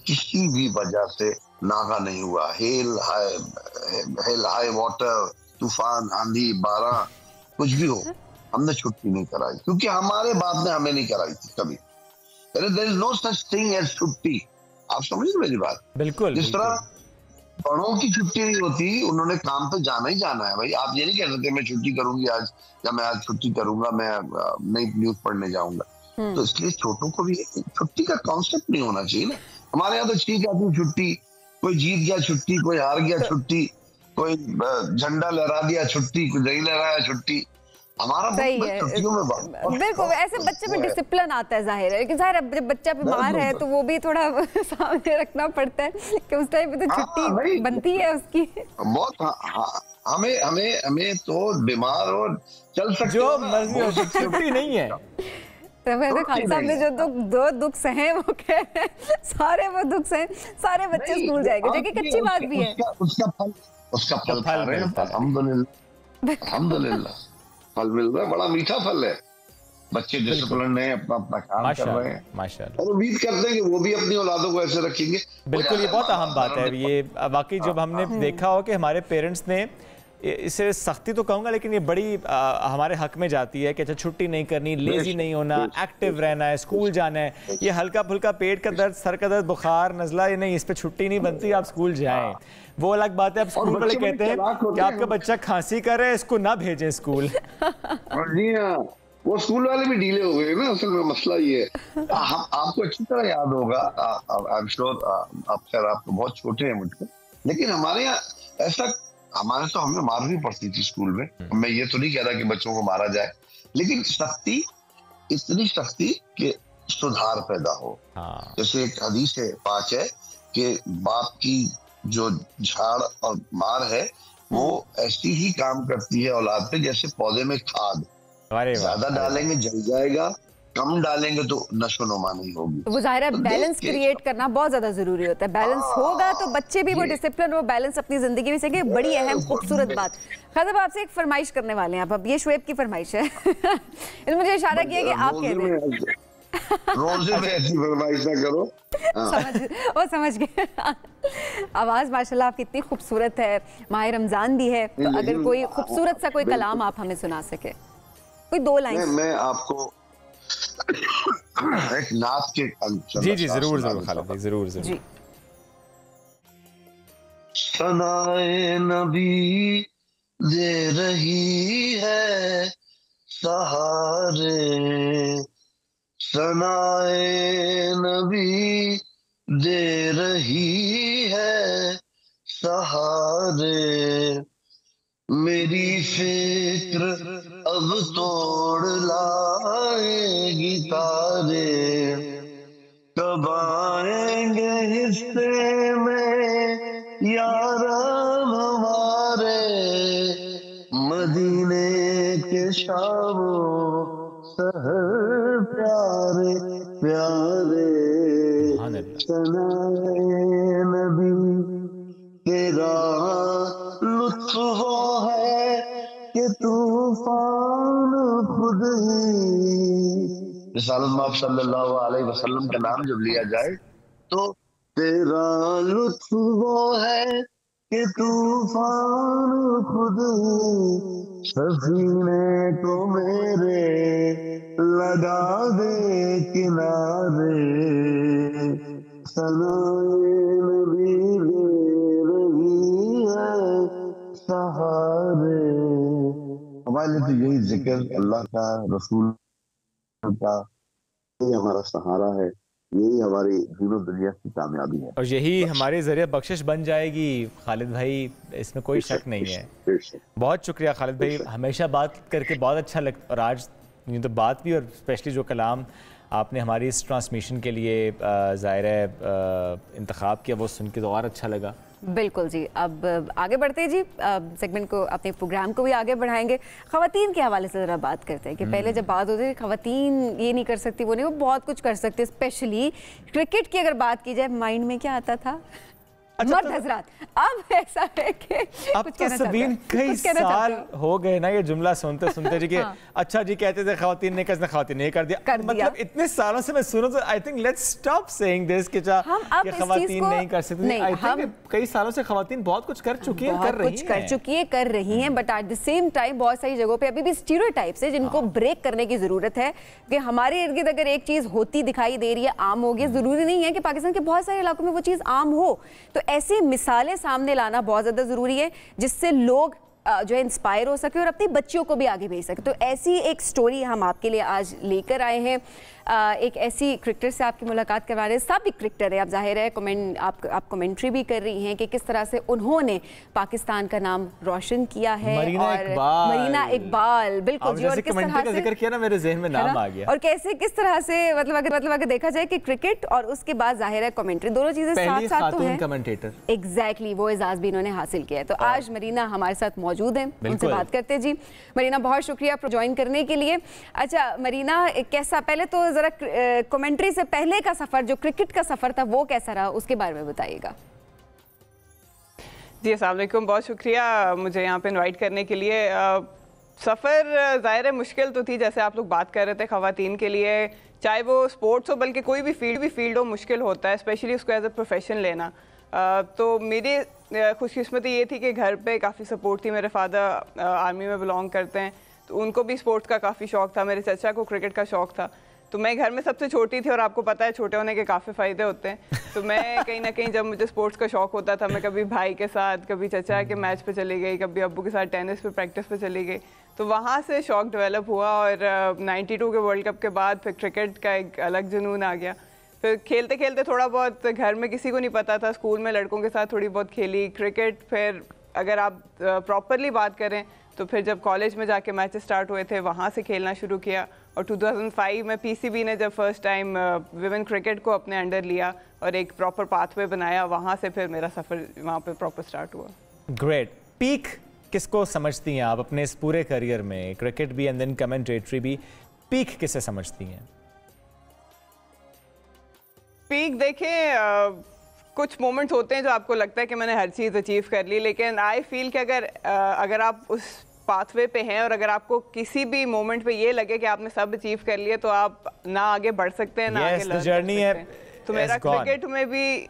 किसी भी वजह से नागा नहीं हुआ। हेल हाई वाटर, तूफान, आंधी, बारिश, कुछ भी हो, हमने छुट्टी नहीं कराई, क्योंकि हमारे बाप ने हमें नहीं कराई थी कभी। There is no such thing as छुट्टी। आप समझ मेरी बात? बिल्कुल। जिस तरह बड़ों की छुट्टी नहीं होती, उन्होंने काम पे जाना ही जाना है भाई। आप ये नहीं कह सकते मैं छुट्टी करूंगी आज, या मैं आज छुट्टी करूंगा, मैं नई न्यूज पढ़ने जाऊंगा। तो इसलिए छोटों को भी छुट्टी का कॉन्सेप्ट नहीं होना चाहिए ना। हमारे यहाँ तो ठीक है छुट्टी, कोई जीत गया छुट्टी, कोई हार गया छुट्टी, कोई झंडा लहरा दिया छुट्टी, कोई नहीं लहराया छुट्टी। हमारा सही है, बिल्कुल। ऐसे बच्चे में डिसिप्लिन आता है, जाहिर है। लेकिन जाहिर है जब बच्चा बीमार है तो वो भी थोड़ा सामने रखना पड़ता है कि उस टाइम पे तो छुट्टी बनती है उसकी। बहुत हमें तो बीमार हो चल सकते जो मर्जी हो, छुट्टी नहीं है। तो मैंने खान साहब ने जो दो दुख सहे, वो कह रहे हैं सारे वो दुख सहे, सारे बच्चे स्कूल जाएंगे, जो कि अच्छी बात भी है। उसका फल खा रहे हैं, अल्हम्दुलिल्लाह, अल्हम्दुलिल्लाह फल मिल रहा है, बड़ा मीठा फल है। बच्चे डिसिप्लिन है, अपना अपना काम कर रहे हैं माशाल्लाह, और उम्मीद करते हैं कि वो भी अपनी औलादों को ऐसे रखेंगे। बिल्कुल, ये बहुत अहम बात है। ये वाकई जब हमने देखा हो कि हमारे पेरेंट्स ने इसे सख्ती तो कहूँगा, लेकिन ये बड़ी हमारे हक में जाती है कि अच्छा छुट्टी नहीं करनी, लेजी नहीं होना, एक्टिव रहना है, स्कूल जाना है। ये हल्का फुल्का पेट का दर्द, सर का दर्द, बुखार, नज़ला, ये नहीं, इस पे छुट्टी नहीं बनती, आप स्कूल जाएं। वो अलग बात है। अब स्कूल वाले कहते हैं कि आपका बच्चा खांसी कर रहा है, इसको ना भेजें स्कूल। जी हाँ, वो स्कूल वाले भी ढीले हो गए ना, असल में मसला ये है। आपको अच्छी तरह याद होगा, आई एम श्योर, आप खैर आप तो बहुत छोटे हैं मुझको, लेकिन हमारे यहाँ ऐसा, हमारे तो हमें मार भी पड़ती थी स्कूल में। मैं ये तो नहीं कह रहा कि बच्चों को मारा जाए, लेकिन सख्ती, इतनी सख्ती कि सुधार पैदा हो। जैसे एक हदीस है, पाक है कि बाप की जो झाड़ और मार है वो ऐसी ही काम करती है औलाद पे जैसे पौधे में खाद, ज्यादा डालेंगे जल जाएगा, कम डालेंगे तो नशोनुमा नहीं होगी। वो जाहिर है बैलेंस क्रिएट करना बहुत ज्यादा जरूरी होता है। बैलेंस होगा तो बच्चे भी वो डिसिप्लिन, वो बैलेंस अपनी जिंदगी में सीखेंगे। बड़ी अहम खूबसूरत बात। खादब आपसे एक फरमाइश करने वाले हैं आप, अब ये शुएब की फरमाइश है। मुझे इशारा किया कि आप कह दें रोजे में ऐसी फरमाइश ना करो। समझ गए। आवाज माशाल्लाह आपकी इतनी खूबसूरत है, माह रमजान भी है, तो अगर कोई खूबसूरत सा कोई कलाम आप हमें सुना सके, कोई 2 लाइन। मैं आपको एक नात के जी जरूर खालिद भाई, जरूर जी। सनाए नबी दे रही है सहारे, सनाए नबी दे रही है सहारे, मेरी फिक्र अब तोड़ लाएगी तारे, कब आएंगे हिस्से में यार हमारे, मदीने के शामों सहर प्यारे प्यारे, सनाए नबी तेरा लुत्फ वो है कि तूफान खुद ही। रिसालत सल्लल्लाहु अलैहि वसल्लम का नाम जब लिया जाए तो तेरा लुत्फ वो है कि तूफान खुद ही, सफीने को मेरे लगा दे किनारे, सनाए नबी सहारे। हमारे लिए तो यही जिक्र अल्लाह का, रसूल का, यही हमारा सहारा है, यही हमारी दीनों दुनिया की कामयाबी है, और यही हमारे जरिए बख्शिश बन जाएगी। खालिद भाई, इसमें कोई शक नहीं है। बहुत शुक्रिया खालिद भाई, हमेशा बात करके बहुत अच्छा लगता, और आज ये तो बात भी, और स्पेशली जो कलाम आपने हमारी इस ट्रांसमिशन के लिए ज़ाहिर है इंतखाब किया, वो सुन के तो और अच्छा लगा। बिल्कुल जी। अब आगे बढ़ते हैं जी, सेगमेंट को, अपने प्रोग्राम को भी आगे बढ़ाएंगे। ख़वातीन के हवाले से ज़रा बात करते हैं कि पहले जब बात होती थी ख़वातीन ये नहीं कर सकती, वो नहीं, वो बहुत कुछ कर सकते। स्पेशली क्रिकेट की अगर बात की जाए, माइंड में क्या आता था? मर्द हजरात। अब ऐसा है कि अब तो सबीन कई साल हो गए ना ये जुमला सुनते सुनते जी कि अच्छा जी कहते थे ख़वातीन ने ख़वातीन ने कर दिया, मतलब इतने सालों से मैं सुनूं तो I think let's stop saying this कि ख़वातीन नहीं कर सकती। आई थिंक कई सालों से ख़वातीन बहुत कुछ कर चुकी हैं, कर रही हैं, but at the same time बहुत सारी जगहों पे अभी भी स्टीरियोटाइप्स है जिनको ब्रेक करने की जरूरत है। कि हमारे इर्द गिर्द अगर एक चीज होती दिखाई दे रही है, आम हो गई, जरूरी नहीं है कि पाकिस्तान के बहुत सारे इलाकों में वो चीज आम हो। तो ऐसी मिसालें सामने लाना बहुत ज़्यादा ज़रूरी है जिससे लोग जो है इंस्पायर हो सके और अपनी बच्चियों को भी आगे भेज सके। तो ऐसी एक स्टोरी हम आपके लिए आज लेकर आए हैं। एक ऐसी क्रिकेटर से आपकी मुलाकात करवा रहे हैं, सब भी क्रिकेटर है, आप जाहिर है आप कमेंट्री भी कर रही हैं कि किस तरह से उन्होंने पाकिस्तान का नाम रोशन किया है। मरीना इकबाल, बिल्कुल जी। और किस तरह से जिक्र किया ना, मेरे ज़हन में नाम आ गया। और कैसे किस तरह से मतलब अगर देखा जाए कि क्रिकेट और उसके बाद जाहिर है कमेंट्री, दोनों चीजें साथ साथ तो हैं। कमेंटेटर एग्जैक्टली वो एजाज भी इन्होंने हासिल किया है। तो आज मरीना हमारे साथ मौजूद है, उनसे बात करते हैं जी। मरीना, बहुत शुक्रिया ज्वाइन करने के लिए। अच्छा मरीना, कैसा, पहले तो जरा कमेंट्री से पहले का सफर, जो क्रिकेट का सफर था, वो कैसा रहा, उसके बारे में बताइएगा। जी अस्सलाम वालेकुम, बहुत शुक्रिया मुझे यहाँ पे इनवाइट करने के लिए। सफ़र ज़ाहिर है मुश्किल तो थी, जैसे आप लोग बात कर रहे थे ख़वातीन के लिए, चाहे वो स्पोर्ट्स हो बल्कि कोई भी फील्ड हो, मुश्किल होता है स्पेशली उसको एज अ प्रोफेशन लेना। तो मेरी खुशकिस्मती ये थी कि घर पे काफ़ी सपोर्ट थी। मेरे फादर आर्मी में बिलोंग करते हैं, तो उनको भी स्पोर्ट्स का काफ़ी शौक़ था। मेरे चचा को क्रिकेट का शौक़ था। तो मैं घर में सबसे छोटी थी और आपको पता है छोटे होने के काफ़ी फ़ायदे होते हैं। तो मैं कहीं ना कहीं जब मुझे स्पोर्ट्स का शौक़ होता था, मैं कभी भाई के साथ, कभी चचा के मैच पे चली गई, कभी अब्बू के साथ टेनिस पे प्रैक्टिस पे चली गई। तो वहाँ से शौक़ डेवलप हुआ और 92 के वर्ल्ड कप के बाद फिर क्रिकेट का एक अलग जुनून आ गया। फिर खेलते खेलते थोड़ा बहुत, घर में किसी को नहीं पता था, स्कूल में लड़कों के साथ थोड़ी बहुत खेली क्रिकेट। फिर अगर आप प्रॉपरली बात करें तो फिर जब कॉलेज में जाके मैचेस स्टार्ट हुए थे, वहाँ से खेलना शुरू किया। और 2005 में पीसीबी ने जब फर्स्ट टाइम विमेन क्रिकेट को अपने अंडर लिया और एक प्रॉपर पाथवे बनाया, वहाँ से फिर मेरा सफ़र वहाँ पे प्रॉपर स्टार्ट हुआ। ग्रेट। पीक किसको समझती हैं आप अपने इस पूरे करियर में, क्रिकेट भी एंड देन कमेंटेटरी भी, पीक किसे समझती हैं? पीक देखें, कुछ मोमेंट्स होते हैं जो आपको लगता है कि मैंने हर चीज़ अचीव कर ली, लेकिन आई फील कि अगर आप उस पाथवे पे हैं और अगर आपको किसी भी मोमेंट पे ये लगे कि आपने सब अचीव कर लिए, तो आप ना आगे बढ़ सकते हैं, ना आगे लर्न कर सकते हैं। तो मेरा क्रिकेट में भी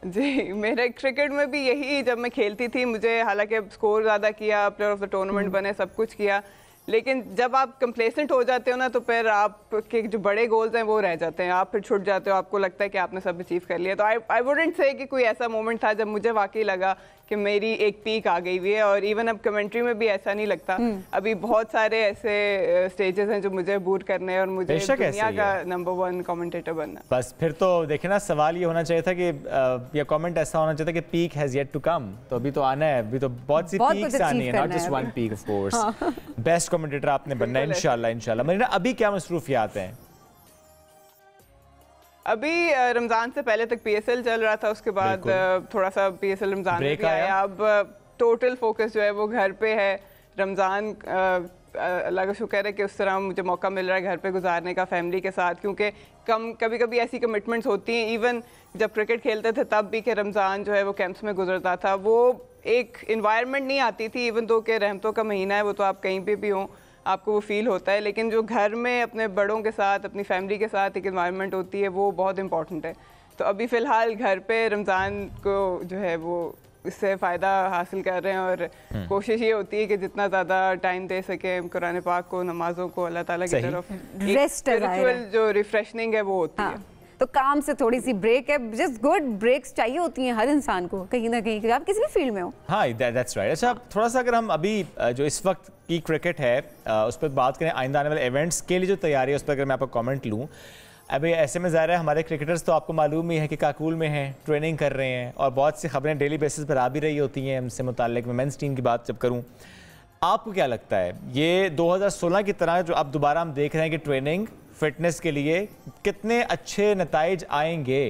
जी, मेरे क्रिकेट में भी यही, जब मैं खेलती थी मुझे हालांकि स्कोर ज़्यादा किया, प्लेयर ऑफ द टूर्नामेंट बने, सब कुछ किया, लेकिन जब आप कंप्लेसेंट हो जाते हो ना, तो फिर आपके जो बड़े गोल्स हैं वो रह जाते हैं, आप फिर छूट जाते हो, आपको लगता है कि आपने सब अचीव कर लिया। तो आई वुडंट से कि कोई ऐसा मोमेंट था जब मुझे वाकई लगा कि मेरी एक पीक आ गई हुई है। और इवन अब कमेंट्री में भी ऐसा नहीं लगता। अभी बहुत सारे ऐसे स्टेजेस हैं जो मुझे बूट करने और मुझे दुनिया का नंबर 1 कमेंटेटर बनना। बस फिर तो देखे ना, सवाल ये होना चाहिए था कि या कमेंट ऐसा होना चाहिए था कि peak has yet to come. तो अभी तो आना है, अभी तो बहुत सी पीक्स आनी है, not just one peak of course. Best commentator आपने बनना है इंशाल्लाह। मरीना, अभी क्या मसरूफियात हैं? अभी रमज़ान से पहले तक पीएसएल चल रहा था, उसके बाद थोड़ा सा पीएसएल रमज़ान में भी आया। अब टोटल फोकस जो है वो घर पे है। रमज़ान अल्लाह का शुक्र है कि उस तरह मुझे मौका मिल रहा है घर पे गुजारने का फैमिली के साथ, क्योंकि कभी कभी ऐसी कमिटमेंट्स होती हैं, इवन जब क्रिकेट खेलते थे तब भी, कि रमज़ान जो है वो कैंप्स में गुजरता था। वो एक इन्वायरमेंट नहीं आती थी, इवन तो कि रहमतों का महीना है, वो तो आप कहीं पे भी हों आपको वो फील होता है, लेकिन जो घर में अपने बड़ों के साथ, अपनी फैमिली के साथ एक इन्वायरमेंट होती है, वो बहुत इंपॉर्टेंट है। तो अभी फ़िलहाल घर पे रमज़ान को जो है वो इससे फ़ायदा हासिल कर रहे हैं और कोशिश ये होती है कि जितना ज़्यादा टाइम दे सकें कुरान पाक को, नमाज़ों को, अल्लाह ताला की तरफ, स्पिरिचुअल जो रिफ्रेशनिंग है वो होती है। तो काम से थोड़ी सी ब्रेक है, जस्ट गुड ब्रेक्स चाहिए होती हैं हर इंसान को कहीं ना कहीं, आप किसी भी फील्ड में हो। हाँ, दैट्स राइट। अच्छा, थोड़ा सा अगर हम अभी जो इस वक्त की क्रिकेट है उस पर बात करें, आइंदा आने वाले इवेंट्स के लिए जो तैयारी है उस पर अगर मैं आपको कमेंट लूँ। अभी ऐसे में ज़ाहिर है हमारे क्रिकेटर्स तो आपको मालूम ही है कि काकूल में हैं, ट्रेनिंग कर रहे हैं और बहुत सी खबरें डेली बेसिस पर आ भी रही होती हैं हमसे मुताल्लिक। मैं मेंस टीम की बात जब करूँ, आपको क्या लगता है ये 2016 की तरह जो अब दोबारा हम देख रहे हैं कि ट्रेनिंग फिटनेस के लिए कितने अच्छे नताइज आएंगे?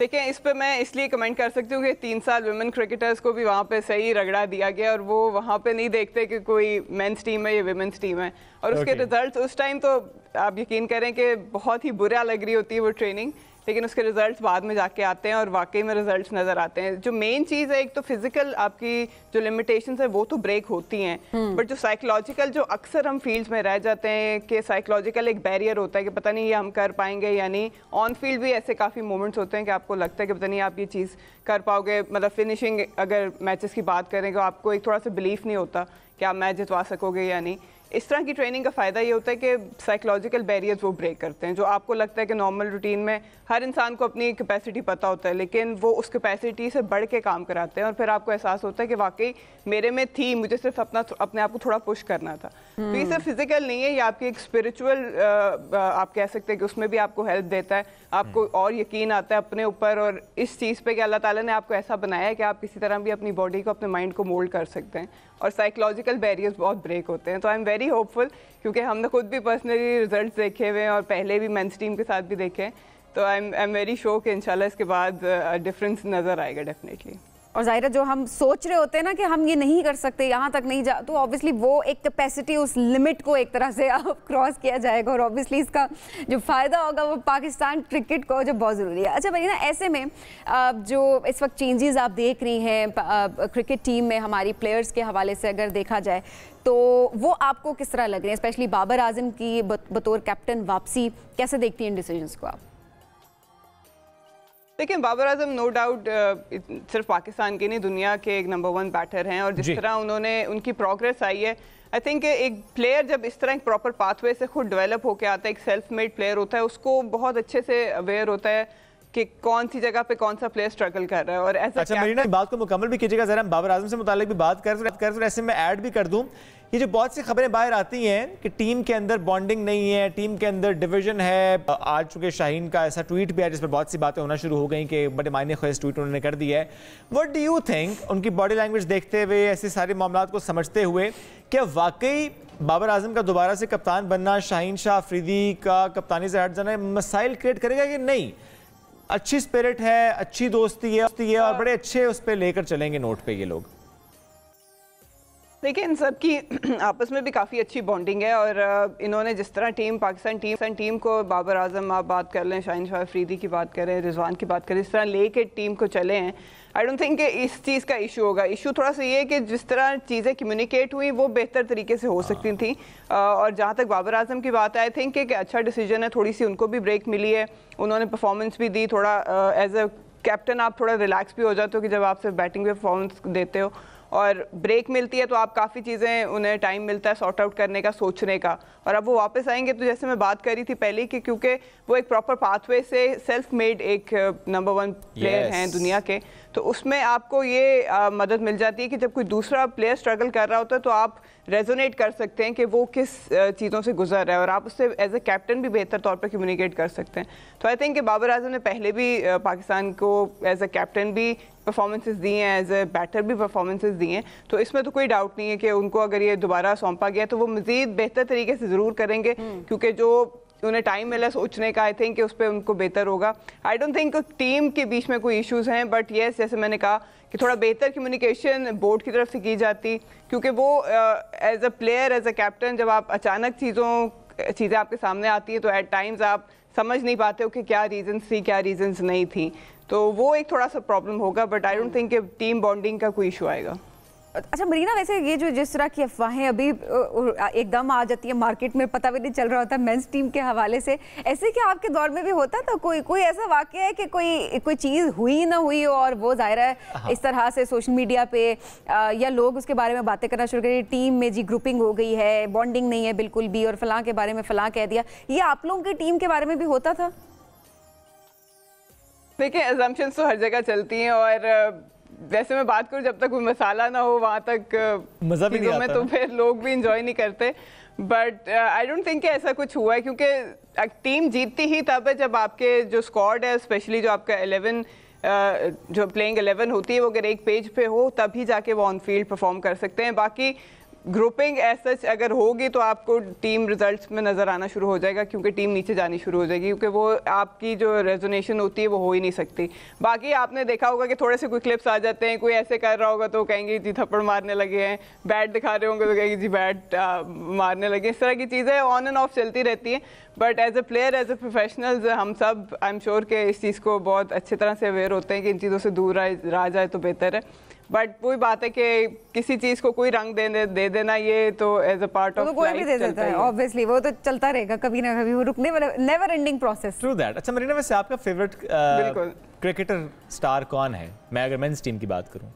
देखिए, इस पे मैं इसलिए कमेंट कर सकती हूँ कि 3 साल वुमेन क्रिकेटर्स को भी वहाँ पे सही रगड़ा दिया गया और वो वहाँ पे नहीं देखते कि कोई मेंस टीम है या वुमेन्स टीम है। और उसके रिजल्ट्स उस टाइम तो आप यकीन करें कि बहुत ही बुरा लग रही होती है वो ट्रेनिंग, लेकिन उसके रिजल्ट्स बाद में जाके आते हैं और वाकई में रिजल्ट्स नज़र आते हैं। जो मेन चीज़ है, एक तो फिजिकल आपकी जो लिमिटेशंस है वो तो ब्रेक होती हैं, बट जो साइकोलॉजिकल, जो अक्सर हम फील्ड्स में रह जाते हैं कि साइकोलॉजिकल एक बैरियर होता है कि पता नहीं ये हम कर पाएंगे या नहीं। ऑन फील्ड भी ऐसे काफ़ी मोमेंट्स होते हैं कि आपको लगता है कि पता नहीं आप ये चीज़ कर पाओगे। मतलब फिनिशिंग अगर मैचेस की बात करें तो आपको एक थोड़ा सा बिलीफ नहीं होता कि आप मैच जितवा सकोगे या नहीं। इस तरह की ट्रेनिंग का फ़ायदा ये होता है कि साइकोलॉजिकल बैरियर्स वो ब्रेक करते हैं। जो आपको लगता है कि नॉर्मल रूटीन में हर इंसान को अपनी कैपेसिटी पता होता है, लेकिन वो उस कैपेसिटी से बढ़ के काम कराते हैं और फिर आपको एहसास होता है कि वाकई मेरे में थी, मुझे सिर्फ अपने आप को थोड़ा पुश करना था। तो ये सिर्फ फिजिकल नहीं है, ये आपकी एक स्पिरिचुअल आप कह सकते हैं कि उसमें भी आपको हेल्प देता है। आपको और यकीन आता है अपने ऊपर और इस चीज़ पे कि अल्लाह ताला ने आपको ऐसा बनाया है कि आप किसी तरह भी अपनी बॉडी को, अपने माइंड को मोल्ड कर सकते हैं और साइकोलॉजिकल बैरियर्स बहुत ब्रेक होते हैं। तो आई एम वेरी होपफुल, क्योंकि हमने खुद भी पर्सनली रिजल्ट्स देखे हुए हैं और पहले भी मेंस टीम के साथ भी देखे हैं। तो आई एम वेरी श्योर कि इंशाल्लाह इसके बाद डिफरेंस नज़र आएगा डेफिनेटली। और ज़ाहिर जो हम सोच रहे होते हैं ना कि हम ये नहीं कर सकते, यहाँ तक नहीं जा, तो ऑब्वियसली वो एक कैपेसिटी, उस लिमिट को एक तरह से अब क्रॉस किया जाएगा और ऑब्वियसली इसका जो फ़ायदा होगा वो पाकिस्तान क्रिकेट को जो बहुत ज़रूरी है। अच्छा मरीना, ऐसे में जो इस वक्त चेंजेस आप देख रही हैं क्रिकेट टीम में हमारी प्लेयर्स के हवाले से अगर देखा जाए तो वो आपको किस तरह लग रही है, स्पेशली बाबर आजम की बतौर कैप्टन वापसी, कैसे देखती हैं इन डिसीजंस को आप? लेकिन बाबर आजम नो डाउट सिर्फ पाकिस्तान के नहीं, दुनिया के एक नंबर 1 बैटर हैं और जिस तरह उन्होंने उनकी प्रोग्रेस आई है, आई थिंक एक प्लेयर जब इस तरह एक प्रॉपर पाथवे से खुद डेवलप होकर आता है, एक सेल्फ मेड प्लेयर होता है, उसको बहुत अच्छे से अवेयर होता है कि कौन सी जगह पे कौन सा प्लेयर स्ट्रगल कर रहा है। और ऐसा अच्छा मरीना, बात को मुकम्मल भी कीजिएगा जरा, हम बाबर आजम से मुतालिक भी बात कर ऐसे में ऐड भी कर दूं, ये जो बहुत सी खबरें बाहर आती हैं कि टीम के अंदर बॉन्डिंग नहीं है, टीम के अंदर डिवीजन है। आज चूंकि शाहीन का ऐसा ट्वीट भी है जिस पर बहुत सी बातें होना शुरू हो गई कि बड़े मायने ख्वाहिश ट्वीट उन्होंने कर दिया है। व्हाट डू यू थिंक, उनकी बॉडी लैंग्वेज देखते हुए, ऐसे सारे मामलों को समझते हुए, क्या वाकई बाबर आजम का दोबारा से कप्तान बनना, शाहीन शाह अफरीदी का कप्तानी से हट जाना मसाइल क्रिएट करेगा कि नहीं? अच्छी स्पिरिट है, अच्छी दोस्ती है और बड़े अच्छे उस पर लेकर चलेंगे नोट पे ये लोग। देखिए इन सब की आपस में भी काफ़ी अच्छी बॉन्डिंग है और इन्होंने जिस तरह पाकिस्तान टीम को, बाबर आजम आप बात कर लें, शाहीन शाह अफरीदी की बात करें, रिजवान की बात करें, इस तरह लेके टीम को चले हैं, आई डोंट थिंक कि इस चीज़ का इशू होगा। इशू थोड़ा सा ये है कि जिस तरह चीज़ें कम्युनिकेट हुई वो बेहतर तरीके से हो सकती थी। और जहाँ तक बाबर आजम की बात है, आई थिंक कि अच्छा डिसीजन है, थोड़ी सी उनको भी ब्रेक मिली है, उन्होंने परफॉर्मेंस भी दी, थोड़ा एज अ कैप्टन आप थोड़ा रिलैक्स भी हो जाते हो कि जब आप सिर्फ बैटिंग पे परफॉर्मेंस देते हो और ब्रेक मिलती है तो आप काफ़ी चीज़ें उन्हें टाइम मिलता है सॉर्ट आउट करने का, सोचने का। और अब वो वापस आएंगे तो जैसे मैं बात कर रही थी पहले कि क्योंकि वो एक प्रॉपर पाथवे से सेल्फ मेड एक नंबर 1 प्लेयर हैं दुनिया के, तो उसमें आपको ये मदद मिल जाती है कि जब कोई दूसरा प्लेयर स्ट्रगल कर रहा होता है तो आप रेजोनेट कर सकते हैं कि वो किस चीज़ों से गुजर रहा है और आप उससे एज ए कैप्टन भी बेहतर तौर पर कम्युनिकेट कर सकते हैं। तो आई थिंक कि बाबर आजम ने पहले भी पाकिस्तान को एज ए कैप्टन भी परफॉर्मेंसेस दी हैं, एज ए बैटर भी परफॉर्मेंसेस दी हैं, तो इसमें तो कोई डाउट नहीं है कि उनको अगर ये दोबारा सौंपा गया तो वो मज़ीद बेहतर तरीके से ज़रूर करेंगे, क्योंकि जो उन्हें टाइम मिला सोचने का, आई थिंक कि उस पर उनको बेहतर होगा। आई डोंट थिंक टीम के बीच में कोई इश्यूज़ हैं, बट येस जैसे मैंने कहा कि थोड़ा बेहतर कम्युनिकेशन बोर्ड की तरफ से की जाती, क्योंकि वो as a player, as a captain, जब आप अचानक चीज़ें आपके सामने आती है तो एट टाइम्स आप समझ नहीं पाते हो कि क्या रीजंस थी, क्या रीजंस नहीं थी, तो वो एक थोड़ा सा प्रॉब्लम होगा, बट आई डोंट थिंक कि टीम बॉन्डिंग का कोई इशू आएगा। अच्छा मरीना, वैसे ये जो जिस तरह की अफवाहें अभी एकदम आ जाती है मार्केट में, पता भी नहीं चल रहा होता मेंस टीम के हवाले से, ऐसे क्या आपके दौर में भी होता था कोई ऐसा वाकया है कि कोई चीज़ हुई ना हुई और वो जाहिर है इस तरह से सोशल मीडिया पे या लोग उसके बारे में बातें करना शुरू करें, टीम में जी ग्रुपिंग हो गई है, बॉन्डिंग नहीं है बिल्कुल भी और फलां के बारे में फलां कह दिया, ये आप लोगों की टीम के बारे में भी होता था? देखिए अजम्पशंस तो हर जगह चलती हैं और वैसे मैं बात करूं जब तक कोई मसाला ना हो वहाँ तक मज़ा भी नहीं आता, तो फिर लोग भी इंजॉय नहीं करते, बट आई डोंट थिंक कि ऐसा कुछ हुआ है, क्योंकि टीम जीतती ही तब है जब आपके जो स्क्वाड है, स्पेशली जो आपका 11 जो प्लेइंग 11 होती है वो अगर एक पेज पे हो तभी जाके वो ऑन फील्ड परफॉर्म कर सकते हैं। बाकी ग्रुपिंग ऐसा अगर होगी तो आपको टीम रिजल्ट्स में नज़र आना शुरू हो जाएगा, क्योंकि टीम नीचे जानी शुरू हो जाएगी, क्योंकि वो आपकी जो रेजोनेशन होती है वो हो ही नहीं सकती। बाकी आपने देखा होगा कि थोड़े से कोई क्लिप्स आ जाते हैं, कोई ऐसे कर रहा होगा तो कहेंगे जी थप्पड़ मारने लगे हैं, बैट दिखा रहे होंगे तो कहेंगे जी बैट मारने लगे, इस तरह की चीज़ें ऑन एंड ऑफ चलती रहती हैं। But as a player, as a professionals, हम सब आई एम श्योर के इस चीज़ को बहुत अच्छी तरह से अवेयर होते हैं कि इन चीज़ों से दूर रहा जाए तो बेहतर है। बट वही बात है कि किसी चीज को कोई रंग दे देना, ये तो एज अ पार्ट ऑफ कोई भी दे देता है, ऑब्वियसली वो तो चलता रहेगा कभी ना कभी, वो रुकने वाला never ending process. True that. अच्छा मरीना, वैसे आपका फेवरेट क्रिकेटर स्टार कौन है? मैं अगर मेंस टीम की बात करूं,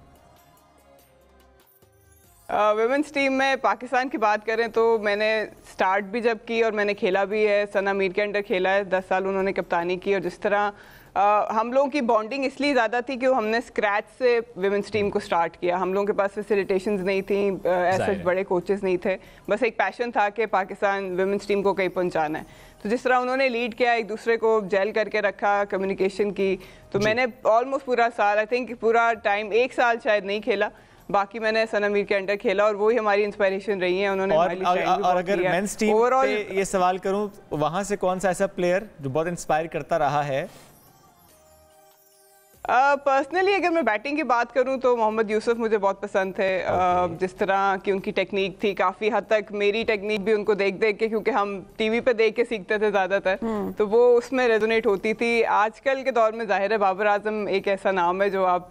वुमेन्स टीम में पाकिस्तान की बात करें तो मैंने स्टार्ट भी जब की और मैंने खेला भी है, सना मीर के अंडर खेला है, 10 साल उन्होंने कप्तानी की, और जिस तरह हम लोगों की बॉन्डिंग इसलिए ज़्यादा थी कि हमने स्क्रैच से विमेंस टीम को स्टार्ट किया, हम लोगों के पास फैसिलिटेशंस नहीं थी, ऐसे बड़े कोचेस नहीं थे, बस एक पैशन था कि पाकिस्तान विमेंस टीम को कहीं पहुंचाना है। तो जिस तरह उन्होंने लीड किया, एक दूसरे को जेल करके रखा, कम्युनिकेशन की, तो मैंने ऑलमोस्ट पूरा साल, आई थिंक पूरा टाइम, 1 साल शायद नहीं खेला, बाकी मैंने सना मीर के अंडर खेला और वही हमारी इंस्पिरेशन रही है। उन्होंने और अगर मेंस टीम पे ये सवाल करूं, वहां से कौन सा ऐसा प्लेयर जो बहुत इंस्पायर करता रहा है? पर्सनली अगर मैं बैटिंग की बात करूं तो मोहम्मद यूसुफ मुझे बहुत पसंद थे। जिस तरह की उनकी टेक्निक थी, काफ़ी हद तक मेरी टेक्निक भी उनको देख देख के, क्योंकि हम टीवी पे देख के सीखते थे ज़्यादातर, तो वो उसमें रेजोनेट होती थी। आजकल के दौर में ज़ाहिर है बाबर आजम एक ऐसा नाम है जो आप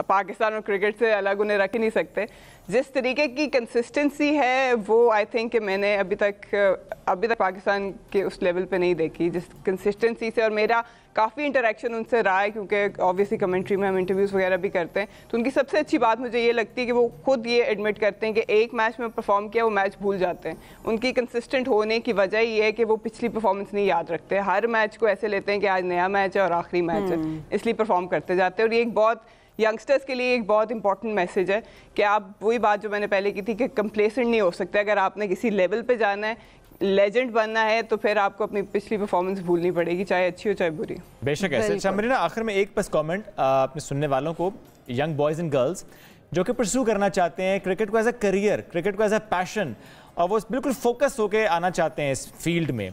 पाकिस्तान और क्रिकेट से अलग उन्हें रख ही नहीं सकते। जिस तरीके की कंसिस्टेंसी है वो आई थिंक मैंने अभी तक पाकिस्तान के उस लेवल पे नहीं देखी, जिस कंसिस्टेंसी से। और मेरा काफ़ी इंटरेक्शन उनसे रहा है, क्योंकि ऑब्वियसली कमेंट्री में हम इंटरव्यूज़ वगैरह भी करते हैं, तो उनकी सबसे अच्छी बात मुझे ये लगती है कि वो खुद ये एडमिट करते हैं कि एक मैच में परफॉर्म किया वो मैच भूल जाते हैं। उनकी कंसिस्टेंट होने की वजह ये है कि वो पिछली परफॉर्मेंस नहीं याद रखते, हर मैच को ऐसे लेते हैं कि आज नया मैच है और आखिरी मैच है, इसलिए परफॉर्म करते जाते हैं। और ये एक बहुत यंगस्टर्स के लिए एक बहुत इंपॉर्टेंट मैसेज है कि आप, वही बात जो मैंने पहले की थी कि कंप्लेसेंट नहीं हो सकते। अगर आपने किसी लेवल पे जाना है, लेजेंड बनना है, तो फिर आपको अपनी पिछली परफॉर्मेंस भूलनी पड़ेगी, चाहे अच्छी हो चाहे बुरी। बेशक ऐसे। अच्छा मरीना, आखिर में एक बस कमेंट अपने सुनने वालों को, यंग बॉयज़ एंड गर्ल्स जो कि परस्यू करना चाहते हैं क्रिकेट को एज अ करियर, क्रिकेट को एज अ पैशन, और वो बिल्कुल फोकस होकर आना चाहते हैं इस फील्ड में,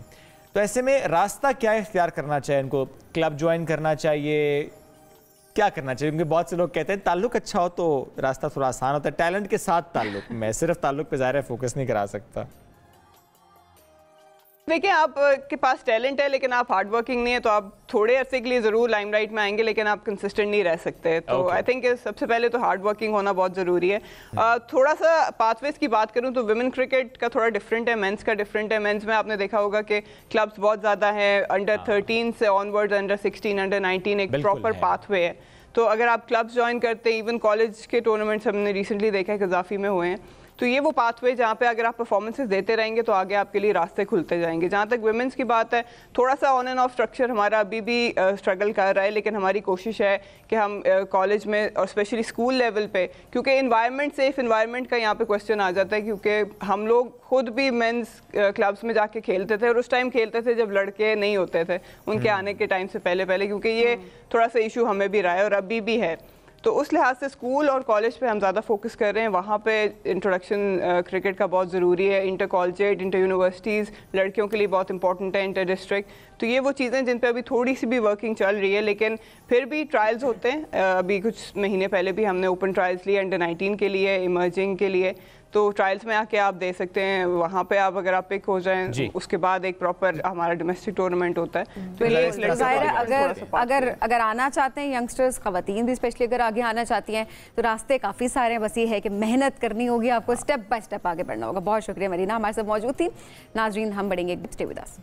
तो ऐसे में रास्ता क्या इख्तियार करना चाहिए इनको? क्लब ज्वाइन करना चाहिए, क्या करना चाहिए? क्योंकि बहुत से लोग कहते हैं ताल्लुक अच्छा हो तो रास्ता थोड़ा आसान होता है, टैलेंट के साथ ताल्लुक। मैं सिर्फ ताल्लुक पे ज़ाहिर है फोकस नहीं करा सकता। देखिए, आप के पास टैलेंट है लेकिन आप हार्ड वर्किंग नहीं है, तो आप थोड़े अरसे के लिए ज़रूर लाइमलाइट में आएंगे, लेकिन आप कंसिस्टेंट नहीं रह सकते। तो आई थिंक सबसे पहले तो हार्ड वर्किंग होना बहुत ज़रूरी है। थोड़ा सा पाथवेज की बात करूं तो विमेन क्रिकेट का थोड़ा डिफरेंट है, मेंस का डिफरेंट है। मेंस में आपने देखा होगा कि क्लब्स बहुत ज़्यादा हैं, अंडर 13 से ऑनवर्ड्स, अंडर 16, अंडर 19 एक प्रॉपर पाथवे है। तो अगर आप क्लब्स ज्वाइन करते हैं, इवन कॉलेज के टूर्नामेंट्स हमने रिसेंटली देखा है कज़ाफ़ी में हुए हैं, तो ये वो पाथवे जहाँ पे अगर आप परफॉर्मेंसेस देते रहेंगे तो आगे आपके लिए रास्ते खुलते जाएंगे। जहाँ तक वुमेन्स की बात है, थोड़ा सा ऑन एंड ऑफ स्ट्रक्चर हमारा अभी भी स्ट्रगल कर रहा है, लेकिन हमारी कोशिश है कि हम कॉलेज में और स्पेशली स्कूल लेवल पे, क्योंकि इन्वायरमेंट, सेफ इन्वायरमेंट का यहाँ पे क्वेश्चन आ जाता है, क्योंकि हम लोग खुद भी मेंस क्लब्स में जाके खेलते थे, और उस टाइम खेलते थे जब लड़के नहीं होते थे, उनके आने के टाइम से पहले, क्योंकि ये थोड़ा सा इशू हमें भी रहा है और अभी भी है। तो उस लिहाज से स्कूल और कॉलेज पे हम ज़्यादा फोकस कर रहे हैं, वहाँ पे इंट्रोडक्शन क्रिकेट का बहुत ज़रूरी है। इंटर कॉलेजेट, इंटर यूनिवर्सिटीज़ लड़कियों के लिए बहुत इंपॉर्टेंट है, इंटर डिस्ट्रिक्ट, तो ये वो चीज़ें जिन पे अभी थोड़ी सी भी वर्किंग चल रही है, लेकिन फिर भी ट्रायल्स होते हैं। अभी कुछ महीने पहले भी हमने ओपन ट्रायल्स लिए अंडर 19 के लिए, इमर्जिंग के लिए, तो ट्रायल्स में आके आप दे सकते हैं, वहाँ पे आप अगर आप पिक हो जाएं, उसके बाद एक प्रॉपर हमारा डोमेस्टिक टूर्नामेंट होता है। तो ये अगर आना चाहते हैं यंगस्टर्स, खवातीन भी स्पेशली अगर आगे आना चाहती हैं, तो रास्ते काफ़ी सारे हैं, बस ये है कि मेहनत करनी होगी, आपको स्टेप बाय स्टेप आगे बढ़ना होगा। बहुत शुक्रिया मरीना, हमारे साथ मौजूद थी। नाजरीन, हम बढ़ेंगे स्टे विद अस।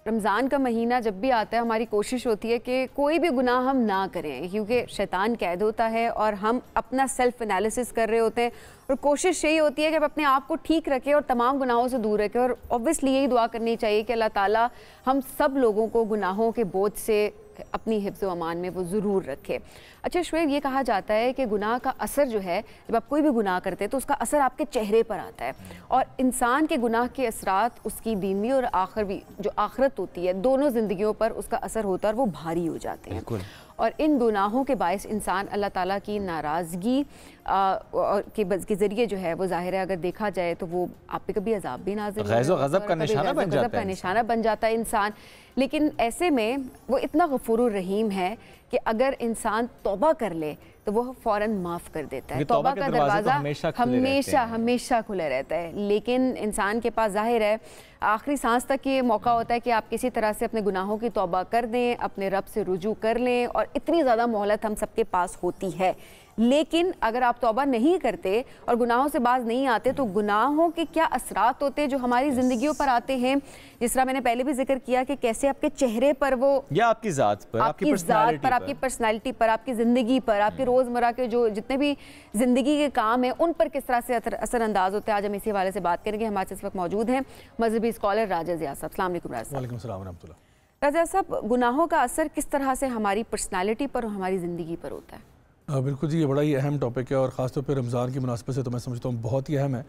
रमज़ान का महीना जब भी आता है, हमारी कोशिश होती है कि कोई भी गुनाह हम ना करें, क्योंकि शैतान कैद होता है और हम अपना सेल्फ एनालिसिस कर रहे होते हैं, और कोशिश यही होती है कि हम अपने आप को ठीक रखें और तमाम गुनाहों से दूर रखें। और ऑब्वियसली यही दुआ करनी चाहिए कि अल्लाह ताला हम सब लोगों को गुनाहों के बोझ से अपनी हिफ्ज़ व अमान में वो ज़रूर रखे। अच्छा शुएब, ये कहा जाता है कि गुनाह का असर जो है, जब आप कोई भी गुनाह करते हैं तो उसका असर आपके चेहरे पर आता है, और इंसान के गुनाह के असरात उसकी दीनी और आखिरी जो आखिरत होती है, दोनों ज़िंदगियों पर उसका असर होता है और वो भारी हो जाते हैं। और इन गुनाहों के बायस इंसान अल्लाह ताला की नाराज़गी के ज़रिए जो है वो ज़ाहिर है, अगर देखा जाए तो वो आप पे कभी अज़ाब भी नाज़िल होता है, गज़ब का निशाना बन जाता है इंसान। लेकिन ऐसे में वो इतना गफूरुर रहीम है कि अगर इंसान तौबा कर ले तो वो फ़ौरन माफ़ कर देता है। तौबा का दरवाज़ा हमेशा खुला रहता है, लेकिन इंसान के पास ज़ाहिर है आखिरी सांस तक ये मौका होता है कि आप किसी तरह से अपने गुनाहों की तौबा कर दें, अपने रब से रुजू कर लें, और इतनी ज़्यादा मोहलत हम सबके पास होती है। लेकिन अगर आप तौबा नहीं करते और गुनाहों से बाज नहीं आते, तो गुनाहों के क्या असरात होते हैं जो हमारी ज़िंदगियों पर आते हैं। जिस तरह मैंने पहले भी जिक्र किया कि कैसे आपके चेहरे पर वो, या आपकी ज़ात पर, आपकी पर्सनैलिटी पर, आपकी ज़िंदगी पर, आपके रोज़मर्रा के जो जितने भी ज़िंदगी के काम हैं उन पर किस तरह से असरअंदाज होते हैं। आज हम इसी हवाले से बात करेंगे। हमारे इस वक्त मौजूद हैं मजहबी स्कॉलर राजा ज़िया साहब। अस्सलाम वालेकुम राजा। राजा साहब, गुनाहों का असर किस तरह से हमारी पर्सनैलिटी पर और हमारी ज़िंदगी पर होता है? बिल्कुल जी, ये बड़ा ही अहम टॉपिक है, और ख़ासतौर पर रमज़ान की मुनासिबत से तो मैं समझता हूँ बहुत ही अहम है,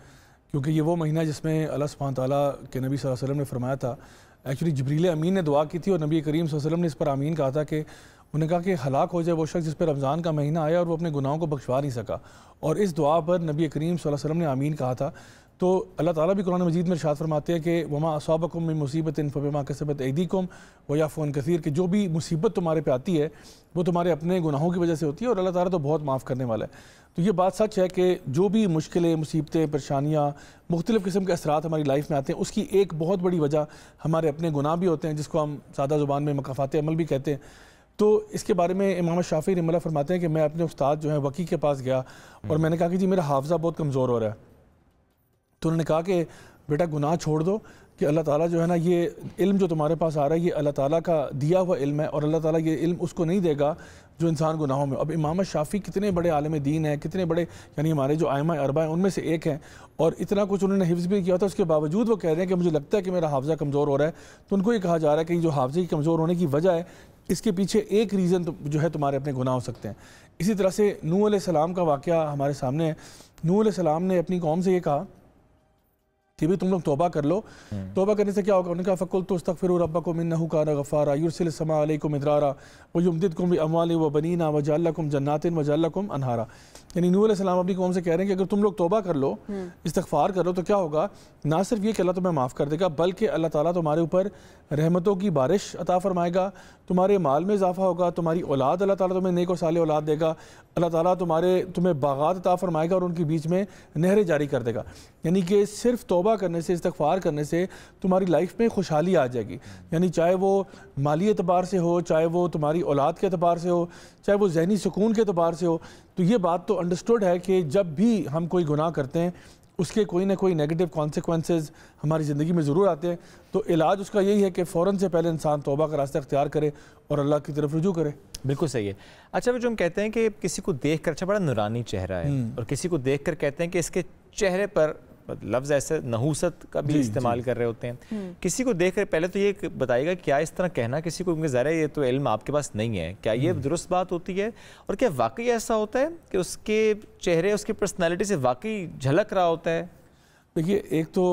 क्योंकि ये वो महीना जिसमें अल्लाह सुब्हान तआला के नबी सल्लल्लाहु अलैहि वसल्लम ने फरमाया था, एक्चुअली जिब्रील अमीन ने दुआ की थी और नबी करीम सल्लल्लाहु अलैहि वसल्लम ने इस पर आमीन कहा था कि उन्होंने कहा कि हलाक हो जाए वो शख्स जिस पर रमज़ान का महीना आया और वो अपने गुनाहों को बख्शवा नहीं सका, और इस दुआ पर नबी करीम सल्लल्लाहु अलैहि वसल्लम ने आमीन कहा था। तो अल्लाह ताला भी कुरान मजीद में इरशाद फरमाते हैं कि वमा असाबकुम मिन मुसीबतिन फबिमा कसबत ऐदीकुम व याफ़ू कसीर, कि जो भी मुसीबत तुम्हारे पे आती है वो तुम्हारे अपने गुनाहों की वजह से होती है और अल्लाह ताला तो बहुत माफ़ करने वाला है। तो ये बात सच है कि जो भी मुश्किलें, मुसीबतें, परेशानियाँ, मुख्तलिफ़ किस्म के असरात हमारी लाइफ में आते हैं, उसकी एक बहुत बड़ी वजह हमारे अपने गुनाह भी होते हैं, जिसको हम सादा ज़ुबान में मकाफ़ात अमल भी कहते हैं। तो इसके बारे में इमाम शाफ़ी रहमतुल्लाह फरमाते हैं कि मैं अपने उस्ताद जो है वकी के पास गया और मैंने कहा कि जी मेरा हाफ़ज़ा बहुत कमज़ोर हो रहा है। तो उन्होंने कहा कि बेटा गुनाह छोड़ दो, कि अल्लाह ताला जो है ना, ये इल्म जो तुम्हारे पास आ रहा है ये अल्लाह ताला का दिया हुआ इल्म है और अल्लाह ताला ये इल्म उसको नहीं देगा जो इंसान गुनाहों में। अब इमाम शाफ़ी कितने बड़े आलिम दीन हैं, कितने बड़े यानी हमारे जो आइमा अरबा हैं उनमें से एक हैं, और इतना कुछ उन्होंने हिफ्ज़ भी किया था, उसके बावजूद वो कह रहे हैं कि मुझे लगता है कि मेरा हाफ़ज़ा कमज़ोर हो रहा है। तो उनको ये कहा जा रहा है कि जो हाफ़ज़े की कमज़ोर होने की वजह है, इसके पीछे एक रीज़न तो जो है तुम्हारे अपने गुनाह हो सकते हैं। इसी तरह से नूह अलैहिस्सलाम का वाक़या हमारे सामने है। नूह अलैहिस्सलाम ने अपनी कौम से ये कहा कि भाई तुम लोग तौबा कर लो। तौबा करने से क्या होगा? उन्होंने कहा फ़कुल तो अस्तग़फ़िरू रब्बकुम इन्नहु काना गफ़ारा युरसिलिस समा अलैकुम मिदरारा व युमदिदकुम बिअमवालिन व बनीना व जअल लकुम जन्नातिन व जअल लकुम अनहारा। यानी नूह अलैहिस्सलाम अपनी कौम से कह रहे हैं कि अगर तुम लोग तौबा कर लो, इस्तिग़फ़ार कर लो, तो क्या होगा? ना सिर्फ ये कि अल्लाह तुम्हें माफ़ कर देगा, बल्कि अल्लाह ताला तुम्हारे ऊपर रहमतों की बारिश अता फ़रमाएगा, तुम्हारे माल में इजाफ़ा होगा, तुम्हारी औलाद अल्लाह ताला तुम्हें नेक और साले औलाद देगा, अल्लाह ताला तुम्हें बागात अता फ़रमाएगा और उनके बीच में नहरें जारी कर देगा। यानी कि सिर्फ तौबा करने से, इस्तिग़फ़ार करने से तुम्हारी लाइफ में खुशहाली आ जाएगी। यानी चाहे वो माली एतबार से हो, चाहे वो तुम्हारी औलाद के एतबार से हो, चाहे वो जहनी सुकून के एतबार से हो। तो ये बात तो अंडरस्टूड है कि जब भी हम कोई गुनाह करते हैं उसके कोई ना कोई नेगेटिव कॉन्सिक्वेंसेस हमारी ज़िंदगी में ज़रूर आते हैं। तो इलाज उसका यही है कि फ़ौरन से पहले इंसान तौबा का रास्ता अख्तियार करे और अल्लाह की तरफ रुजू करे। बिल्कुल सही है। अच्छा, वो जो हम कहते हैं कि किसी को देख कर, अच्छा बड़ा नूरानी चेहरा है, और किसी को देख कर कहते हैं कि इसके चेहरे पर लफ्ज़ ऐसे नहूसत का भी इस्तेमाल कर रहे होते हैं। किसी को देख कर पहले तो ये बताइएगा क्या इस तरह कहना किसी को, क्योंकि ज़रा ये तो इल्म आपके पास नहीं है, क्या ये दुरुस्त बात होती है? और क्या वाकई ऐसा होता है कि उसके चेहरे, उसकी पर्सनैलिटी से वाकई झलक रहा होता है? देखिए, एक तो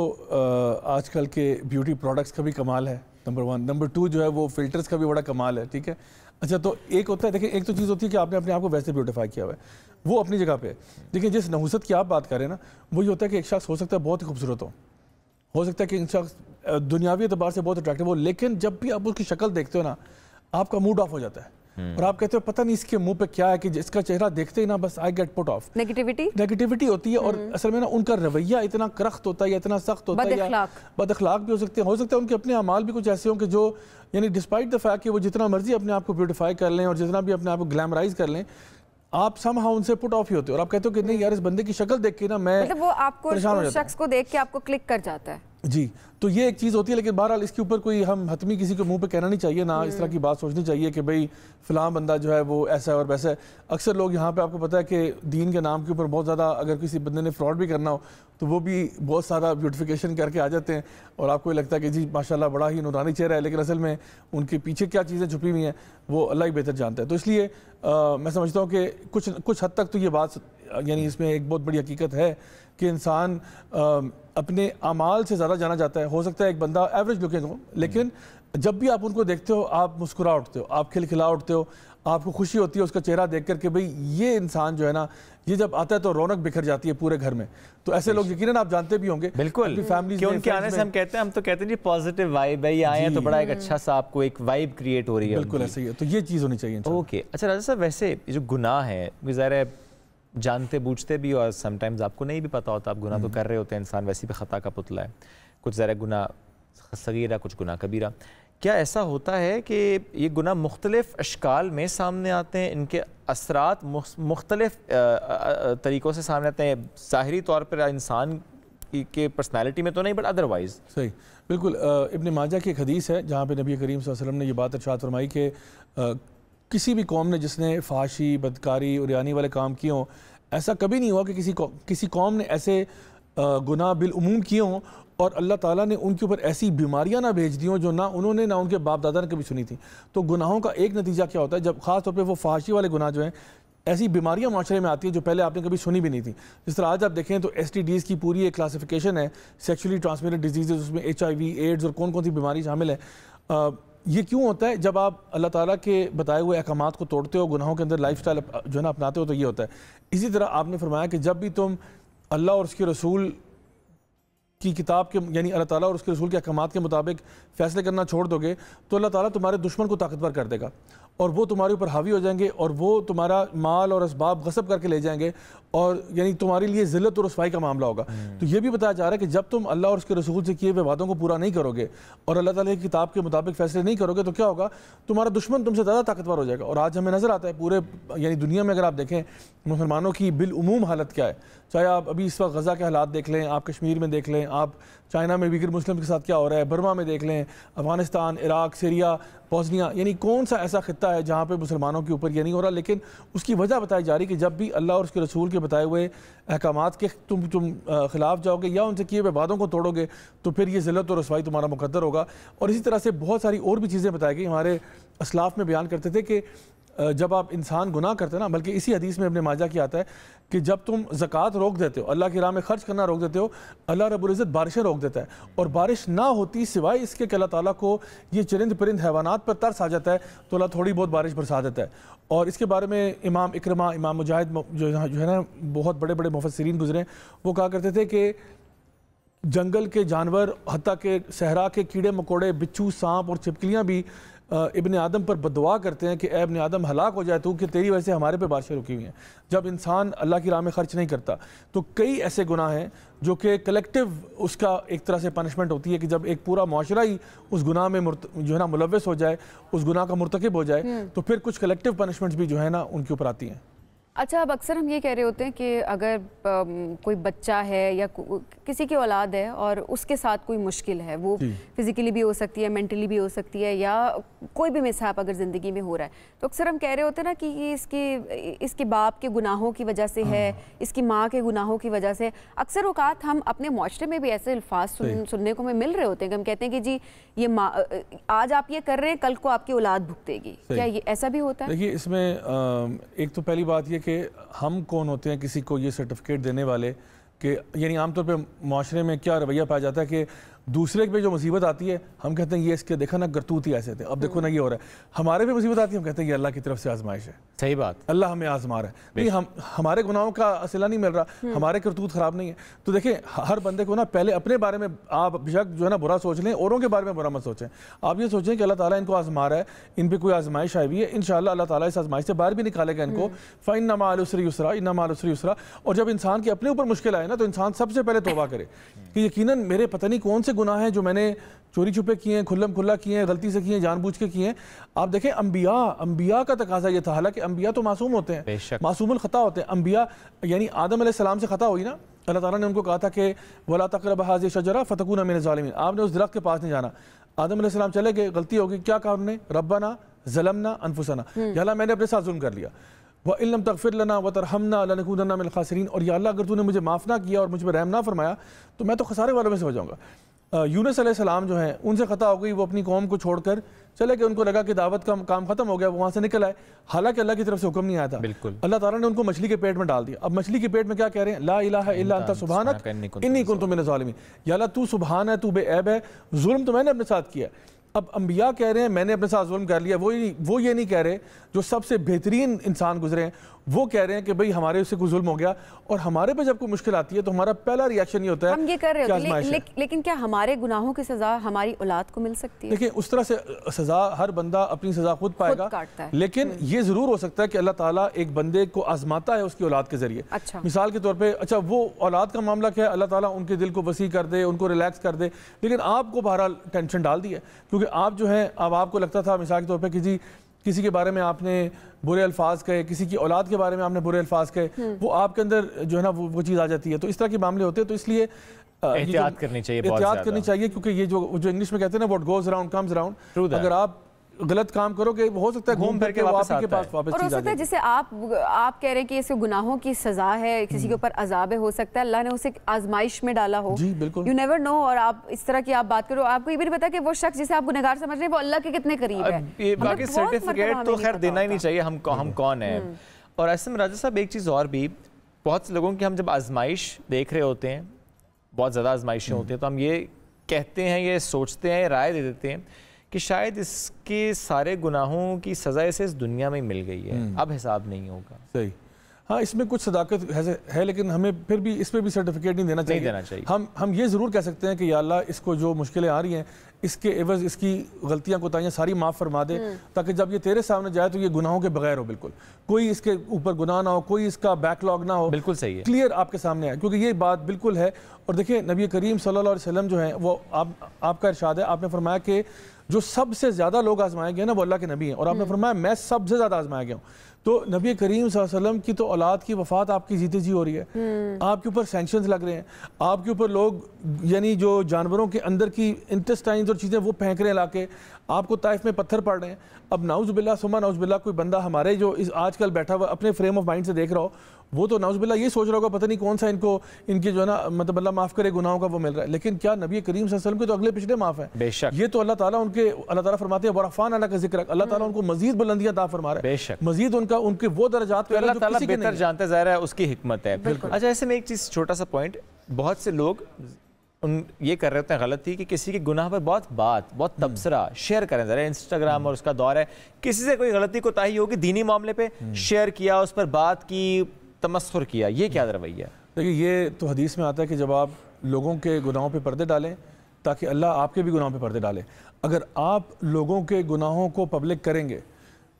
आजकल के ब्यूटी प्रोडक्ट्स का भी कमाल है, नंबर 1। नंबर 2 जो है वो फ़िल्टर्स का भी बड़ा कमाल है, ठीक है। अच्छा, तो एक होता है, देखिए एक तो चीज़ होती है कि आपने अपने आप को वैसे ब्यूटीफाई किया हुआ है, वो अपनी जगह पे है। देखिए जिस नहूसत की आप बात करें ना, वो ये होता है कि एक शख्स हो सकता है बहुत ही खूबसूरत हो सकता है कि एक शख्स दुनियावी एतबार से बहुत अट्रैक्टिव हो, लेकिन जब भी आप उसकी शक्ल देखते हो ना, आपका मूड ऑफ हो जाता है और आप कहते हो पता नहीं इसके मुंह पे क्या है कि इसका चेहरा देखते ही ना बस I get put off. Negativity होती है। और असल में ना उनका रवैया इतना करख्त होता है या इतना सख्त होता है, या बदअखलाक भी हो सकते हैं। उनके अपने अमाल भी कुछ ऐसे हों कि जो यानी डिस्पाइट द फैक्ट कि वो जितना मर्जी अपने आप को ब्यूटीफाई कर लें और जितना भी अपने आप को ग्लैमराइज कर लें, आप समहाउ उनसे पुट ऑफ ही होते हो और आप कहते हो कि नहीं यार, इस बंदे की शक्ल देख के ना मैं, मतलब वो आपको उस शख्स को देख के आपको क्लिक कर जाता है। जी, तो ये एक चीज़ होती है। लेकिन बहरहाल इसके ऊपर कोई हम हतमी किसी को मुंह पे कहना नहीं चाहिए ना, इस तरह की बात सोचनी चाहिए कि भाई फ़लाँ बंदा जो है वो ऐसा है और वैसा है। अक्सर लोग यहाँ पे आपको पता है कि दीन के नाम के ऊपर बहुत ज़्यादा, अगर किसी बंदे ने फ्रॉड भी करना हो तो वो भी बहुत सारा ब्यूटिफिकेशन करके आ जाते हैं और आपको ये लगता है कि जी माशाल्लाह बड़ा ही नूरानी चेहरा है, लेकिन असल में उनके पीछे क्या चीज़ें छुपी हुई हैं वो अल्लाह ही बेहतर जानता है। तो इसलिए मैं समझता हूँ कि कुछ हद तक तो ये बात यानी इसमें एक बहुत बड़ी हकीकत है कि इंसान अपने अमाल से ज़्यादा जाना जाता है। हो सकता है एक बंदा एवरेज लुकिंग हो, लेकिन जब भी आप उनको देखते हो आप मुस्कुरा उठते हो, आप खिलखिला उठते हो, आपको खुशी होती है उसका चेहरा देख कर के भाई ये इंसान जो है ना, ये जब आता है तो रौनक बिखर जाती है पूरे घर में। तो ऐसे लोग यकीनन आप जानते भी होंगे। बिल्कुल, फैमिली के उनके आने से हम कहते हैं, हम तो कहते हैं जी पॉजिटिव वाइब है, ये आए हैं तो बड़ा एक अच्छा सा आपको एक वाइब क्रिएट हो रही है। बिल्कुल ऐसे ही है, तो ये चीज़ होनी चाहिए। ओके, अच्छा राजा साहब, वैसे ये जो गुनाह है, ज़ाहिर है जानते बूझते भी और समटाइम्स आपको नहीं भी पता होता, आप गुनाह तो कर रहे होते हैं, इंसान वैसे भी ख़ता का पुतला है, कुछ ज़रा गुनाह सगीरा, कुछ गुनाह कबीरा। क्या ऐसा होता है कि ये गुनाह मुख्तलिफ़ अशकाल में सामने आते हैं, इनके असरात मुख्तलिफ़ तरीक़ों से सामने आते हैं, ज़ाहिरी तौर पर इंसान के पर्सनैलिटी में तो नहीं, बट अदरवाइज़? सही, बिल्कुल। इब्न माजा की एक हदीस है जहाँ पे नबी करीम सल्लल्लाहु अलैहि वसल्लम ने ये बात इरशाद फरमाई कि किसी भी कौम ने जिसने फाशी, बदकारी, उरियानी वाले काम किए हों, ऐसा कभी नहीं हुआ कि किसी कौम ने ऐसे गुनाह बिलउमूम किए हों और अल्लाह ताला ने उनके ऊपर ऐसी बीमारियां ना भेज दी हों जो ना उन्होंने ना उनके बाप दादा ने कभी सुनी थी। तो गुनाहों का एक नतीजा क्या होता है, जब ख़ास तौर पे वो फाशी वाले गुनाह जो हैं, ऐसी बीमारियां माशरे में आती हैं जो पहले आपने कभी सुनी भी नहीं थी। जिस तरह आज आप देखें तो STDs की पूरी एक क्लासिफिकेशन है, सेक्शुअली ट्रांसमिटेड डिजीज़, उसमें HIV, एड्स और कौन कौन सी बीमारी शामिल है। ये क्यों होता है? जब आप अल्लाह ताला के बताए हुए अहकामात को तोड़ते हो, गुनाहों के अंदर लाइफस्टाइल जो है ना अपनाते हो, तो ये होता है। इसी तरह आपने फरमाया कि जब भी तुम अल्लाह और उसके रसूल की किताब के यानी अल्लाह ताला और उसके रसूल के अहकामात के मुताबिक फ़ैसले करना छोड़ दोगे तो अल्लाह ताला तुम्हारे दुश्मन को ताकतवर कर देगा और वो तुम्हारे ऊपर हावी हो जाएंगे और वो तुम्हारा माल और असबाब गसब करके ले जाएंगे और यानी तुम्हारे लिए ज़िल्लत और रसवाई का मामला होगा। तो ये भी बताया जा रहा है कि जब तुम अल्लाह और उसके रसूल से किए हुए वादों को पूरा नहीं करोगे और अल्लाह ताला की किताब के मुताबिक फ़ैसले नहीं करोगे तो क्या होगा, तुम्हारा दुश्मन तुमसे ज़्यादा ताकतवर हो जाएगा। और आज हमें नज़र आता है पूरे यानी दुनिया में अगर आप देखें मुसलमानों की बिलउमूम हालत क्या है, चाहे आप अभी इस वक्त गज़ा के हालात देख लें, आप कश्मीर में देख लें, आप चाइना में वीगर मुस्लिम के साथ क्या हो रहा है, बर्मा में देख लें, अफ़गानिस्तान, इराक, सीरिया, बोस्निया, यानी कौन सा ऐसा खित्ता है जहाँ पे मुसलमानों के ऊपर ये नहीं हो रहा। लेकिन उसकी वजह बताई जा रही कि जब भी अल्लाह और उसके रसूल के बताए हुए अहकामात के तुम खिलाफ जाओगे या उनसे किए हुए वादों को तोड़ोगे तो फिर ये ज़िल्लत और रसवाई तुम्हारा मुकद्दर होगा। और इसी तरह से बहुत सारी और भी चीज़ें बताई गई। हमारे असलाफ में बयान करते थे कि जब आप इंसान गुनाह करते हैं ना, बल्कि इसी हदीस में अपने माजा की आता है कि जब तुम ज़कात रोक देते हो, अल्लाह की राह में खर्च करना रोक देते हो, अल्लाह रब्बुल इज़्ज़त बारिशें रोक देता है। और बारिश ना होती सिवाय इसके कि अल्लाह ताला को ये चरिंद परिंद हैवानात पर तरस आ जाता है तो अल्लाह थोड़ी बहुत बारिश बरसा देता है। और इसके बारे में इमाम इकरमा, इमाम मुजाहिद जो है ना, बहुत बड़े बड़े मुफस्सिरीन गुजरे, वो कहा करते थे कि जंगल के जानवर, हत्ता के सहरा के कीड़े मकोड़े, बिच्छू, सांप और छिपकलियाँ भी इब्ने आदम पर बददुआ करते हैं कि ए इब्ने आदम हलाक हो जाए तू कि तेरी वजह से हमारे पे बारिशें रुकी हुई हैं। जब इंसान अल्लाह की राह में खर्च नहीं करता तो कई ऐसे गुनाह हैं जो कि कलेक्टिव उसका एक तरह से पनिशमेंट होती है कि जब एक पूरा माशरा ही उस गुनाह में जो है ना मुलव्वस हो जाए, उस गुनाह का मुर्तकिब हो जाए तो फिर कुछ कलेक्टिव पनिशमेंट्स भी जो है ना उनके ऊपर आती हैं। अच्छा, अब अक्सर हम ये कह रहे होते हैं कि अगर कोई बच्चा है या किसी की औलाद है और उसके साथ कोई मुश्किल है, वो फिज़िकली भी हो सकती है, मेंटली भी हो सकती है, या कोई भी मिसहैप अगर ज़िंदगी में हो रहा है, तो अक्सर हम कह रहे होते हैं ना कि ये इसके बाप के गुनाहों की वजह से है, इसकी माँ के गुनाहों की वजह से। अक्सर औकात हम अपने माशरे में भी ऐसे अल्फाज सुनने को हमें मिल रहे होते हैं कि हम कहते हैं कि जी ये आज आप ये कर रहे हैं, कल को आपकी औलाद भुगतेगी। क्या ये ऐसा भी होता है? देखिए, इसमें एक तो पहली बात ये कि हम कौन होते हैं किसी को ये सर्टिफिकेट देने वाले कि यानी आमतौर पे माशरे में क्या रवैया पाया जाता है कि दूसरे पे जो मुसीबत आती है हम कहते हैं ये इसके देखा ना करतूत ही ऐसे थे, अब देखो ना ये हो रहा है। हमारे पे मुसीबत आती है हम कहते हैं ये अल्लाह की तरफ से आजमाइश है। सही बात, अल्लाह हमें आजमा रहा है। नहीं, हम हमारे गुनाहों का असिला नहीं मिल रहा, हमारे करतूत खराब नहीं है। तो देखिए, हर बंदे को ना पहले अपने बारे में आप बेशक जो है ना बुरा सोच लें, औरों के बारे में बुरा मत सोचें। आप ये सोचें कि अल्लाह ताला इनको आजमा रहा है, इन पर कोई आजमाइश आई हुई है, इंशाअल्लाह अल्लाह ताला इस आजमाइश से बाहर भी निकालेगा इनको। फ़इन्ना मअल उसरि युसरा, इन्ना मअल उसरि युसरा। और जब इंसान के अपने ऊपर मुश्किल आए ना तो इंसान सबसे पहले तौबा करे कि यकीनन मेरे पता नहीं कौन से गुनाह हैं जो मैंने चोरी छुपे किए हैं, खुल्लम खुल्ला किए हैं, गलती से किए हैं, जानबूझ के किए हैं। आप देखें, अंबिया का तकाजा ये था, हालांकि अंबिया तो मासूम होते हैं, मासूमुल खता होते हैं। अंबिया यानी आदम अलैहिस्सलाम से खता हुई ना, अल्लाह ताला ने उनको कहा था कि वला तक़रबू हाज़िहि शजरा फ़तकूना मिनज़ ज़ालिमीन, आपने उस दरख्त के पास नहीं जाना। आदम अलैहिस्सलाम चले गए, गलती होगी, क्या कहा उन्होंने? रब्बना ज़लमना अनफुसना, या अल्लाह मैंने अपने साथ जुल्म कर लिया, व इल्लम तग़फ़िर लना व तरहमना लनकूनन्ना मिनल ख़ासिरीन, और या अल्लाह अगर तूने मुझे माफ़ ना किया और मुझ पर रहम ना फरमाया तो मैं तो खसारे वालों में से हो जाऊँगा। यूनुस अलैहिस्सलाम जो हैं उनसे ख़ता हो गई, वो अपनी कौम को छोड़कर चले गए, उनको लगा कि दावत का काम खत्म हो गया, वो वहाँ से निकल आए, हालांकि अल्लाह की तरफ से हुक्म नहीं आया था। अल्लाह ताला ने उनको मछली के पेट में डाल दिया। अब मछली के पेट में क्या कह रहे हैं? ला इलाहा इल्ला अंता सुब्हानक इन्नी कुन्तु मिनज़ ज़ालिमीन, या अल्लाह तू सुबहान है, तू बेऐब है, जुल्म तो मैंने अपने साथ किया। अब अंबिया कह रहे हैं मैंने अपने साथ जुल्म कर लिया, वो ये नहीं कह रहे, जो सबसे बेहतरीन इंसान गुजरे हैं वो कह रहे हैं कि भाई हमारे उससे कोई जुल्म हो गया। और हमारे पे जब कोई मुश्किल आती है तो हमारा पहला रिएक्शन ये होता है हम ये कर रहे होते हैं, लेकिन क्या हमारे गुनाहों की सजा हमारी औलाद को मिल सकती है? देखिए, उस तरह से सजा हर बंदा अपनी सजा खुद पाएगा, लेकिन ये जरूर हो सकता है कि अल्लाह ताला एक बंदे को आजमाता है उसकी औलाद के जरिए। अच्छा, मिसाल के तौर पे, अच्छा वो औलाद का मामला क्या है, अल्लाह ताला उनके दिल को वसी कर दे, उनको रिलैक्स कर दे, लेकिन आपको बहरहाल टेंशन डाल दी है, क्योंकि आप जो है अब आपको लगता था मिसाल के तौर पर कि जी किसी के बारे में आपने बुरे अल्फाज कहे, किसी की औलाद के बारे में आपने बुरे अल्फाज कहे, वो आपके अंदर जो है ना वो चीज़ आ जाती है। तो इस तरह के मामले होते हैं, तो इसलिए एहतियात करनी चाहिए, क्योंकि ये जो इंग्लिश में कहते हैं ना, what goes around comes around. अगर आप गलत काम करोगे हो सकता है घूम फिर के वापस आपके पास वापस और हो सकता है जैसे आप कह रहे हैं कि इसके गुनाहों की सजा है, किसी के ऊपर अजाब है, हो सकता है अल्लाह ने उसे आजमाइश में डाला हो। जी बिल्कुल, यू नेवर नो। और आप इस तरह की आप बात करो, आपको ये भी नहीं पता कि वो शख्स जिसे आप गुनहगार समझ रहे हैं वो अल्लाह के कितने करीब है। बाकी सर्टिफिकेट तो खैर देना ही नहीं चाहिए, हम कौन है। और ऐसे में राजा साहब एक चीज़ और भी, बहुत से लोगों की हम जब आजमाइश देख रहे होते हैं, बहुत ज़्यादा आजमाइशें होती हैं, तो हम ये कहते हैं, ये सोचते हैं, राय दे देते हैं कि शायद इसके सारे गुनाहों की सज़ा इसे इस दुनिया में मिल गई है, अब हिसाब नहीं होगा। सही। हाँ इसमें कुछ सदाकत है, लेकिन हमें फिर भी इस पर भी सर्टिफिकेट नहीं देना चाहिए। हम ये ज़रूर कह सकते हैं कि या अल्लाह इसको जो मुश्किलें आ रही हैं इसके एवज़ इसकी गलतियाँ कोताहियाँ सारी माफ़ फरमा दे, ताकि जब ये तेरे सामने जाए तो ये गुनाहों के बगैर हो, बिल्कुल कोई इसके ऊपर गुनाह ना हो, कोई इसका बैकलॉग ना हो, बिल्कुल सही है, क्लियर आपके सामने है, क्योंकि ये बात बिल्कुल है। और देखिए नबी करीम सल्लल्लाहु अलैहि वसल्लम जो है वो आपका इरशाद है, आपने फरमाया कि जो सबसे ज़्यादा लोग आजमाए गए ना वो अल्लाह के नबी हैं, और आपने फरमाया मैं सबसे ज़्यादा आजमाया गया हूँ। तो नबी करीम सल्लल्लाहु अलैहि वसल्लम की तो औलाद की वफ़ात आपकी जीते जी हो रही है, आपके ऊपर सैंक्शंस लग रहे हैं, आपके ऊपर लोग यानी जो जानवरों के अंदर की इंटेस्टाइन्स और चीज़ें वो फेंक रहे हैं लाके, आपको ताइफ में पत्थर पड़ रहे हैं। अब नाउज़ुबिल्लाह सुम्मा नाउज़ुबिल्लाह कोई बंदा हमारे जो इस आजकल बैठा हुआ अपने फ्रेम ऑफ माइंड से देख रहा हो, वो तो नाउज़ुबिल्लाह ये सोच रहा होगा पता नहीं कौन सा इनको इनके जो है ना मतलब अल्लाह माफ़ करे गुनाहों का वो मिल रहा है। लेकिन क्या नबी करीम सल्लल्लाहु अलैहि वसल्लम के तो अगले पिछले माफ़ है, बेशक। ये तो अल्लाह ताला फरमाते हैं वरफ़ाना अल्लाह का जिक्र, अल्लाह ताला उनको मजीद बुलंदियां अता फरमा रहा है, बेशक, मजीद उनके वो दर्जात तो अल्लाह ताला बेहतर जानता है, ज़ाहिर है उसकी हिकमत है। अच्छा ऐसे में एक चीज़ छोटा सा पॉइंट, बहुत से लोग ये कर रहे होते हैं गलती कि किसी के गुनाह पर बहुत तबसरा शेयर करें, ज़रा इंस्टाग्राम और उसका दौर है, किसी से कोई गलती कोताही होगी दीनी मामले पे शेयर किया, उस पर बात की, तमस्खुर किया, ये क्या रवैया? देखिए ये तो हदीस में आता है कि जब आप लोगों के गुनाहों पे पर्दे डालें ताकि अल्लाह आपके भी गुनाहों पे पर्दे डाले। अगर आप लोगों के गुनाहों को पब्लिक करेंगे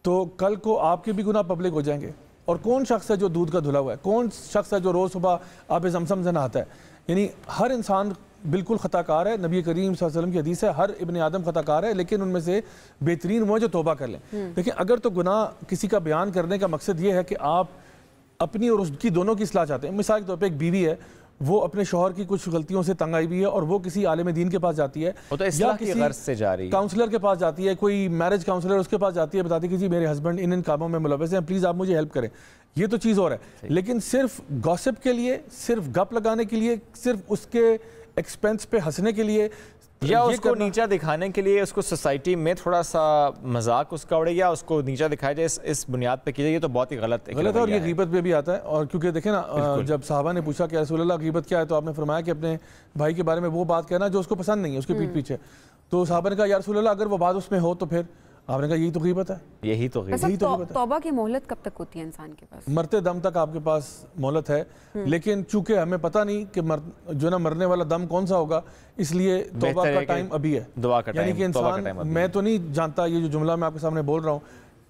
तो कल को आपके भी गुनाह पब्लिक हो जाएंगे। और कौन शख्स है जो दूध का धुला हुआ है, कौन शख्स है जो रोज़ सुबह आप ज़मज़म से नहाता है? यानी हर इंसान बिल्कुल ख़ताकार है। नबी करीम सल्लल्लाहु अलैहि वसल्लम की हदीस है हर इब्ने आदम ख़ताकार है, लेकिन उनमें से बेहतरीन वो जो तौबा कर लें। देखिए अगर तो गुनाह किसी का बयान करने का मकसद ये है कि आप अपनी और उसकी दोनों की इस्लाह चाहते हैं, मिसाल के तौर पर एक बीवी है वो अपने शौहर की कुछ गलतियों से तंग आई हुई है और वो किसी आलिम दीन के पास जाती है तो या किसी काउंसलर के पास जाती है, कोई मैरिज काउंसलर उसके पास जाती है, बताती है कि मेरे हस्बैंड इन कामों में मुलव्वस हैं, प्लीज़ आप मुझे हेल्प करें। ये तो चीज़ और है, लेकिन सिर्फ गॉसिप के लिए, सिर्फ गप लगाने के लिए, सिर्फ उसके एक्सपेंस पे हंसने के लिए या उसको नीचा दिखाने के लिए, उसको सोसाइटी में थोड़ा सा मजाक उसका उड़े या उसको नीचा दिखाया जाए, इस बुनियाद पे किया जाए, ये तो बहुत ही गलत है और ये गीबत पे भी आता है। और क्योंकि देखें ना जब साहबा ने पूछा कि रसूल अल्लाह गीबत क्या है, तो आपने फरमाया कि अपने भाई के बारे में वो बात कहना जो उसको पसंद नहीं है उसके पीठ पीछे। तो साहबा ने कहा या रसूल अल्लाह अगर वो बात उसमें हो तो फिर आपने कहा यही तो गीबत है, यही तो गीबत है। तौबा की मोहलत कब तक होती है इंसान के पास? मरते दम तक आपके पास मोहलत है, लेकिन चूंकि हमें पता नहीं कि जो ना मरने वाला दम कौन सा होगा, इसलिए तौबा का टाइम अभी है, दुआ का टाइम। यानी कि इंसान, मैं तो नहीं जानता ये जो जुमला मैं आपके सामने बोल रहा हूँ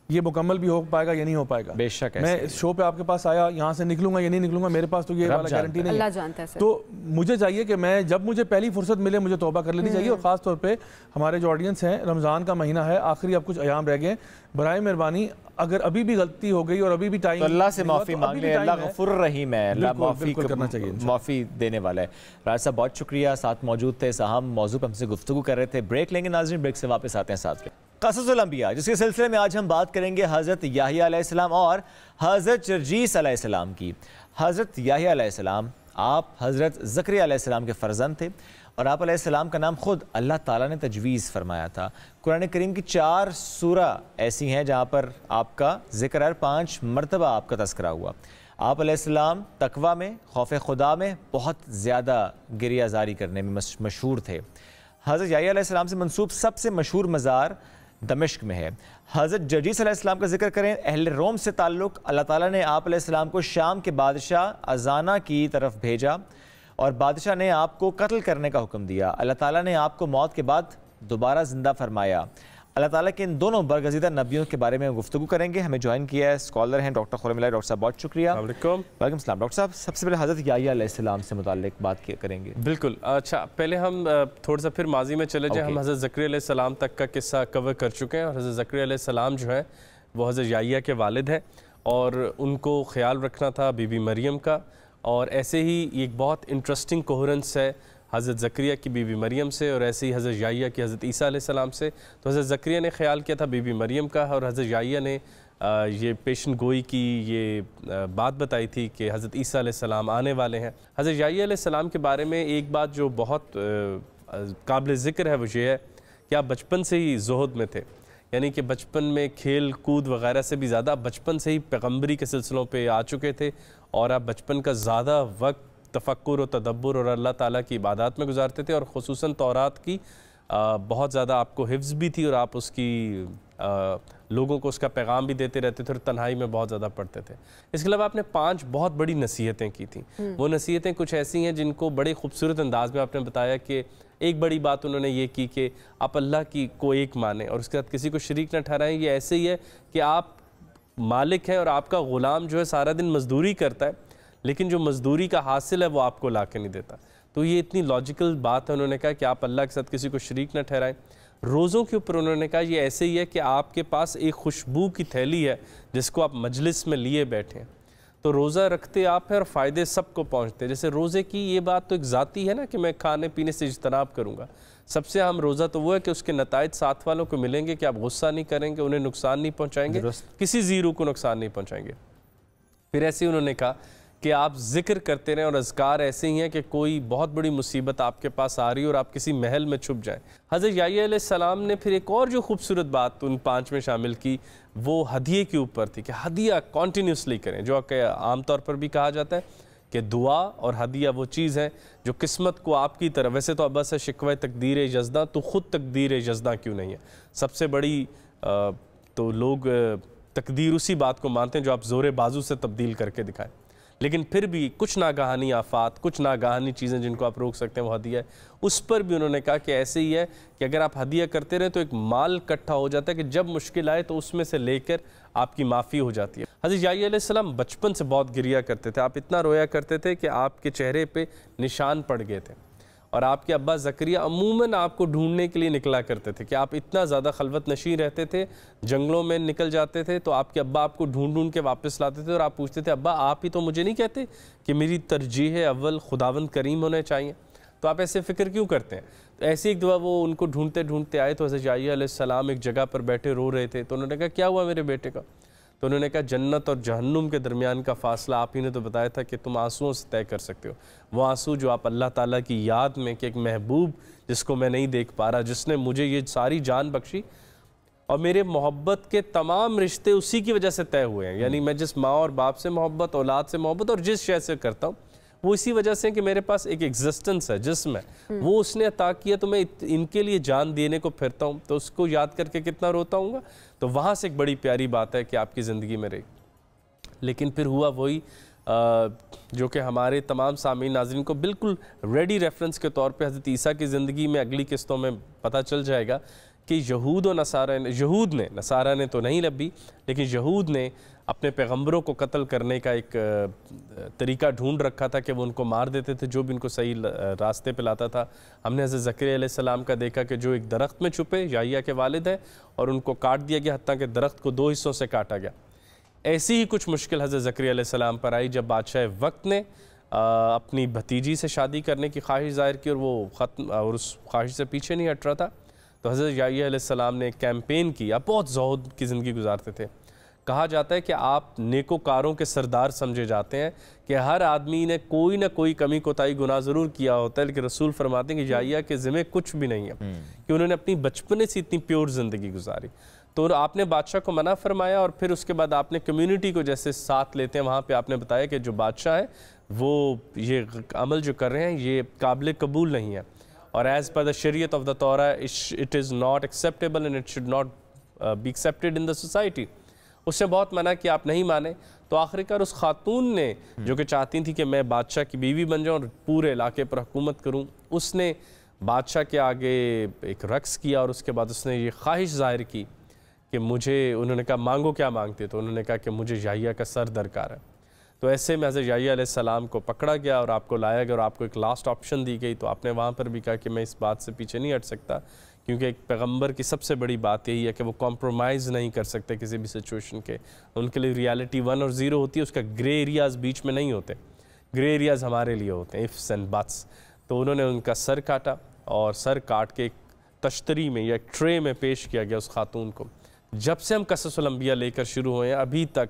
ये मुकम्मल भी हो पाएगा या नहीं हो पाएगा। बेशक मैं इस शो पे आपके पास आया, यहाँ से निकलूंगा या नहीं निकलूंगा, मेरे पास तो ये वाला गारंटी नहीं अल्लाह जानता है। तो मुझे चाहिए कि मैं जब मुझे पहली फुर्सत मिले मुझे तौबा कर लेनी चाहिए। और ख़ास तौर पे हमारे जो ऑडियंस हैं, रमज़ान का महीना है, आखिरी अब कुछ अयाम रह गए, बराए मेहरबानी अगर अभी भी गलती हो गई और अभी भी टाइम, तो अल्लाह से माफ़ी मांग ले, अल्लाह गफूर रहीम है, अल्लाह माफ़ी करना चाहिए, माफ़ी देने वाला है। राज साहब बहुत शुक्रिया, साथ मौजूद थे, साहब मौजू पर हमसे गुफ्तगू कर रहे थे। ब्रेक लेंगे नाज़रीन, ब्रेक से वापस आते हैं साथ में क़ससुल अंबिया, जिसके सिलसिले में आज हम बात करेंगे हज़रत याहिया अलैहिस्सलाम और हज़रत जर्जीस अलैहिस्सलाम की। हज़रत याहिया अलैहिस्सलाम आप हज़रत ज़करिया अलैहिस्सलाम के फ़र्जंद थे और आप अलैहिस्सलाम का नाम खुद अल्लाह ताला ने तजवीज़ फरमाया था। कुरान करीम की 4 सूरा ऐसी हैं जहाँ पर आपका ज़िक्र है, 5 मरतबा आपका तज़किरा हुआ। आप अलैहिस्सलाम तकवा में, खौफ खुदा में बहुत ज़्यादा गिरियाजारी करने में मशहूर थे। हज़रत याहिया अलैहिस्सलाम से मंसूब सबसे मशहूर मज़ार दमिश्क में है। हज़रत जर्जीस अलैहिस्सलाम का जिक्र करें, अहले रोम से ताल्लुक़, अल्लाह ताला ने आप अलैहिस्सलाम को शाम के बादशाह अजाना की तरफ भेजा और बादशाह ने आपको कत्ल करने का हुक्म दिया। अल्लाह ताला ने आपको मौत के बाद दोबारा ज़िंदा फरमाया। अल्लाह ताला के इन दोनों बरगज़ीदा नबियों के बारे में गुफ्तगू करेंगे। हमें ज्वाइन किया है, स्कॉलर हैं डॉक्टर खुर्रम इलाही। डॉक्टर साहब बहुत शुक्रिया। वालेकुम सलाम। डॉक्टर साहब सबसे पहले हज़रत याहिया अलैहिस्सलाम से मुताल्लिक़ बात करेंगे। बिल्कुल। अच्छा, पहले हम थोड़ा सा फिर माजी में चले जाएँ। हम हज़रत ज़करिया अलैहिस्सलाम तक का किस्सा कवर कर चुके हैं और हज़रत ज़करिया अलैहिस्सलाम जो है वो हज़रत याहिया के वालिद है और उनको ख्याल रखना था बीबी मरियम का। और ऐसे ही एक बहुत इंटरेस्टिंग कोहरेंस है हज़रत ज़करिया की बीबी मरियम से और ऐसे ही हज़रत याहिया की हज़रत ईसा अलैहिस्सलाम से। तो हज़रत ज़करिया ने ख्याल किया था बीबी मरियम का और हज़रत याहिया ने ये पेशन गोई की ये बात बताई थी कि हज़रत ईसा अलैहिस्सलाम आने वाले हैं। हज़रत याहिया अलैहिस्सलाम के बारे में एक बात जो बहुत काबिल ज़िक्र है वो ये है कि आप बचपन से ही ज़ुहद में थे, यानी कि बचपन में खेल कूद वगैरह से भी ज़्यादा बचपन से ही पैगम्बरी के सिलसिलों पे आ चुके थे और आप बचपन का ज़्यादा वक्त तफक्कुर और तदब्बुर और अल्लाह ताला की इबादत में गुजारते थे और ख़ुसूसन तौरात की बहुत ज़्यादा आपको हिफ्ज़ भी थी और आप उसकी लोगों को उसका पैगाम भी देते रहते थे और तन्हाई में बहुत ज़्यादा पढ़ते थे। इसके अलावा आपने 5 बहुत बड़ी नसीहतें की थी। वो नसीहतें कुछ ऐसी हैं जिनको बड़े खूबसूरत अंदाज में आपने बताया कि एक बड़ी बात उन्होंने ये की कि आप अल्लाह की को एक माने और उसके साथ किसी को शरीक न ठहराएं। ये ऐसे ही है कि आप मालिक हैं और आपका ग़ुलाम जो है सारा दिन मजदूरी करता है, लेकिन जो मजदूरी का हासिल है वो आपको ला के नहीं देता। तो ये इतनी लॉजिकल बात है। उन्होंने कहा कि आप अल्लाह के साथ किसी को शरीक न ठहराएं। रोज़ों के ऊपर उन्होंने कहा ये ऐसे ही है कि आपके पास एक खुशबू की थैली है जिसको आप मजलिस में लिए बैठे हैं, तो रोज़ा रखते आप हैं और फ़ायदे सबको पहुँचते हैं। जैसे रोज़े की ये बात तो एक ज़ाती है ना कि मैं खाने पीने से इज्तनाब करूँगा। सबसे अहम रोज़ा तो वो है कि उसके नताइज साथ वालों को मिलेंगे कि आप गुस्सा नहीं करेंगे, उन्हें नुकसान नहीं पहुँचाएंगे, किसी ज़ीरो को नुकसान नहीं पहुँचाएंगे। फिर ऐसे ही उन्होंने कहा कि आप जिक्र करते रहें और अज़कार ऐसे ही हैं कि कोई बहुत बड़ी मुसीबत आपके पास आ रही है और आप किसी महल में छुप जाएं। हज़रत याह्या अलैहिस्सलाम ने फिर एक और जो खूबसूरत बात उन 5 में शामिल की वो हदिये के ऊपर थी कि हदिया कॉन्टीन्यूसली करें। जो आमतौर पर भी कहा जाता है कि दुआ और हदिया वो चीज़ है जो किस्मत को आपकी तरफ, वैसे तो अब्बस है शिकवा तकदीर यज़दा, तो ख़ुद तकदीर यज़दा क्यों नहीं है। सबसे बड़ी तो लोग तकदीर उसी बात को मानते हैं जो आप ज़ोर बाजू से तब्दील करके दिखाएं, लेकिन फिर भी कुछ नागहानी आफात, कुछ नागहानी चीज़ें जिनको आप रोक सकते हैं वो हदिया है। उस पर भी उन्होंने कहा कि ऐसे ही है कि अगर आप हदिया करते रहे तो एक माल इकट्ठा हो जाता है कि जब मुश्किल आए तो उसमें से लेकर आपकी माफ़ी हो जाती है। हज़रत याह्या अलैहिस्सलाम बचपन से बहुत गिरिया करते थे। आप इतना रोया करते थे कि आपके चेहरे पे निशान पड़ गए थे और आपके अब्बा ज़करिया अमूमन आपको ढूंढने के लिए निकला करते थे कि आप इतना ज़्यादा खलवत नशीं रहते थे, जंगलों में निकल जाते थे तो आपके अब्बा आपको ढूंढ ढूंढ के वापस लाते थे और आप पूछते थे अब्बा आप ही तो मुझे नहीं कहते कि मेरी तरजीह अव्वल खुदावंद करीम होने चाहिए, तो आप ऐसे फ़िक्र क्यों करते हैं। तो ऐसी एक दुआ वो उनको ढूंढते ढूंढते आए तो हज़रत याह्या अलैहिस्सलाम एक जगह पर बैठे रो रहे थे। तो उन्होंने कहा क्या हुआ मेरे बेटे का। तो उन्होंने कहा जन्नत और जहन्नुम के दरमियान का फ़ासला आप ही ने तो बताया था कि तुम आंसुओं से तय कर सकते हो। वो आंसू जो आप अल्लाह ताला की याद में कि एक महबूब जिसको मैं नहीं देख पा रहा, जिसने मुझे ये सारी जान बख्शी और मेरे मोहब्बत के तमाम रिश्ते उसी की वजह से तय हुए हैं। यानी मैं जिस माँ और बाप से मोहब्बत, औलाद से मोहब्बत और जिस शय से करता हूँ वो इसी वजह से कि मेरे पास एक एग्जिस्टेंस है जिसमें वो उसने अता किया, तो मैं इनके लिए जान देने को फिरता हूँ, तो उसको याद करके कितना रोता हूँगा। तो वहाँ से एक बड़ी प्यारी बात है कि आपकी ज़िंदगी में रही। लेकिन फिर हुआ वही जो कि हमारे तमाम सामीन नाज़रीन को बिल्कुल रेडी रेफरेंस के तौर पे हज़रत ईसा की ज़िंदगी में अगली किस्तों में पता चल जाएगा कि यहूद ने नसारा ने तो नहीं लबी, लेकिन यहूद ने अपने पैगंबरों को कत्ल करने का एक तरीका ढूंढ रखा था कि वो उनको मार देते थे जो भी उनको सही रास्ते पे लाता था। हमने हज़रत ज़करिया अलैहिस्सलाम का देखा कि जो एक दरख्त में छुपे, याह्या के वालिद हैं, और उनको काट दिया गया, हत्ता कि दरख्त को 2 हिस्सों से काटा गया। ऐसी ही कुछ मुश्किल हज़रत ज़करिया अलैहिस्सलाम पर आई जब बादशाह वक्त ने अपनी भतीजी से शादी करने की ख्वाहिश ज़ाहिर की और वो ख़त्म और उस ख्वाहिश से पीछे नहीं हट रहा था। तो हज़रत याह्या अलैहिस्सलाम ने एक कैंपेन किया, बहुत ज़ुहद की ज़िंदगी गुजारते थे। कहा जाता है कि आप नेकोकारों के सरदार समझे जाते हैं कि हर आदमी ने कोई ना कोई कमी कोताही गुनाह ज़रूर किया होता है, लेकिन रसूल फरमाते हैं कि याह्या के ज़िम्मे कुछ भी नहीं है कि उन्होंने अपनी बचपने से इतनी प्योर ज़िंदगी गुजारी। तो आपने बादशाह को मना फरमाया और फिर उसके बाद आपने कम्युनिटी को जैसे साथ लेते हैं वहाँ पे आपने बताया कि जो बादशाह है वो ये अमल जो कर रहे हैं ये काबिल कबूल नहीं है और एज़ पर द शरीयत ऑफ द तौरा it is not acceptable and it should not be accepted in the society. उसने बहुत मना कि आप नहीं माने। तो आखिरकार उस खातून ने जो कि चाहती थी कि मैं बादशाह की बीवी बन जाऊँ और पूरे इलाके पर हुकूमत करूँ, उसने बादशाह के आगे एक रक्स किया और उसके बाद उसने ये ख्वाहिश ज़ाहिर की कि मुझे, उन्होंने कहा मांगो क्या मांगते, तो उन्होंने कहा कि मुझे याह्या का सर दरकार है। तो ऐसे में हज़रत याह्या अलैहिस्सलाम को पकड़ा गया और आपको लाया गया और आपको एक लास्ट ऑप्शन दी गई। तो आपने वहाँ पर भी कहा कि मैं इस बात से पीछे नहीं हट सकता, क्योंकि एक पैगंबर की सबसे बड़ी बात यही है कि वो कॉम्प्रोमाइज़ नहीं कर सकते किसी भी सिचुएशन के। उनके लिए रियलिटी 1 और 0 होती है, उसका ग्रे एरियाज़ बीच में नहीं होते। ग्रे एरियाज़ हमारे लिए होते हैं, इफ्स एंड बट्स। तो उन्होंने उनका सर काटा और सर काट के एक तश्तरी में या एक ट्रे में पेश किया गया उस खातून को। जब से हम क़ससुल अंबिया लेकर शुरू हुए हैं अभी तक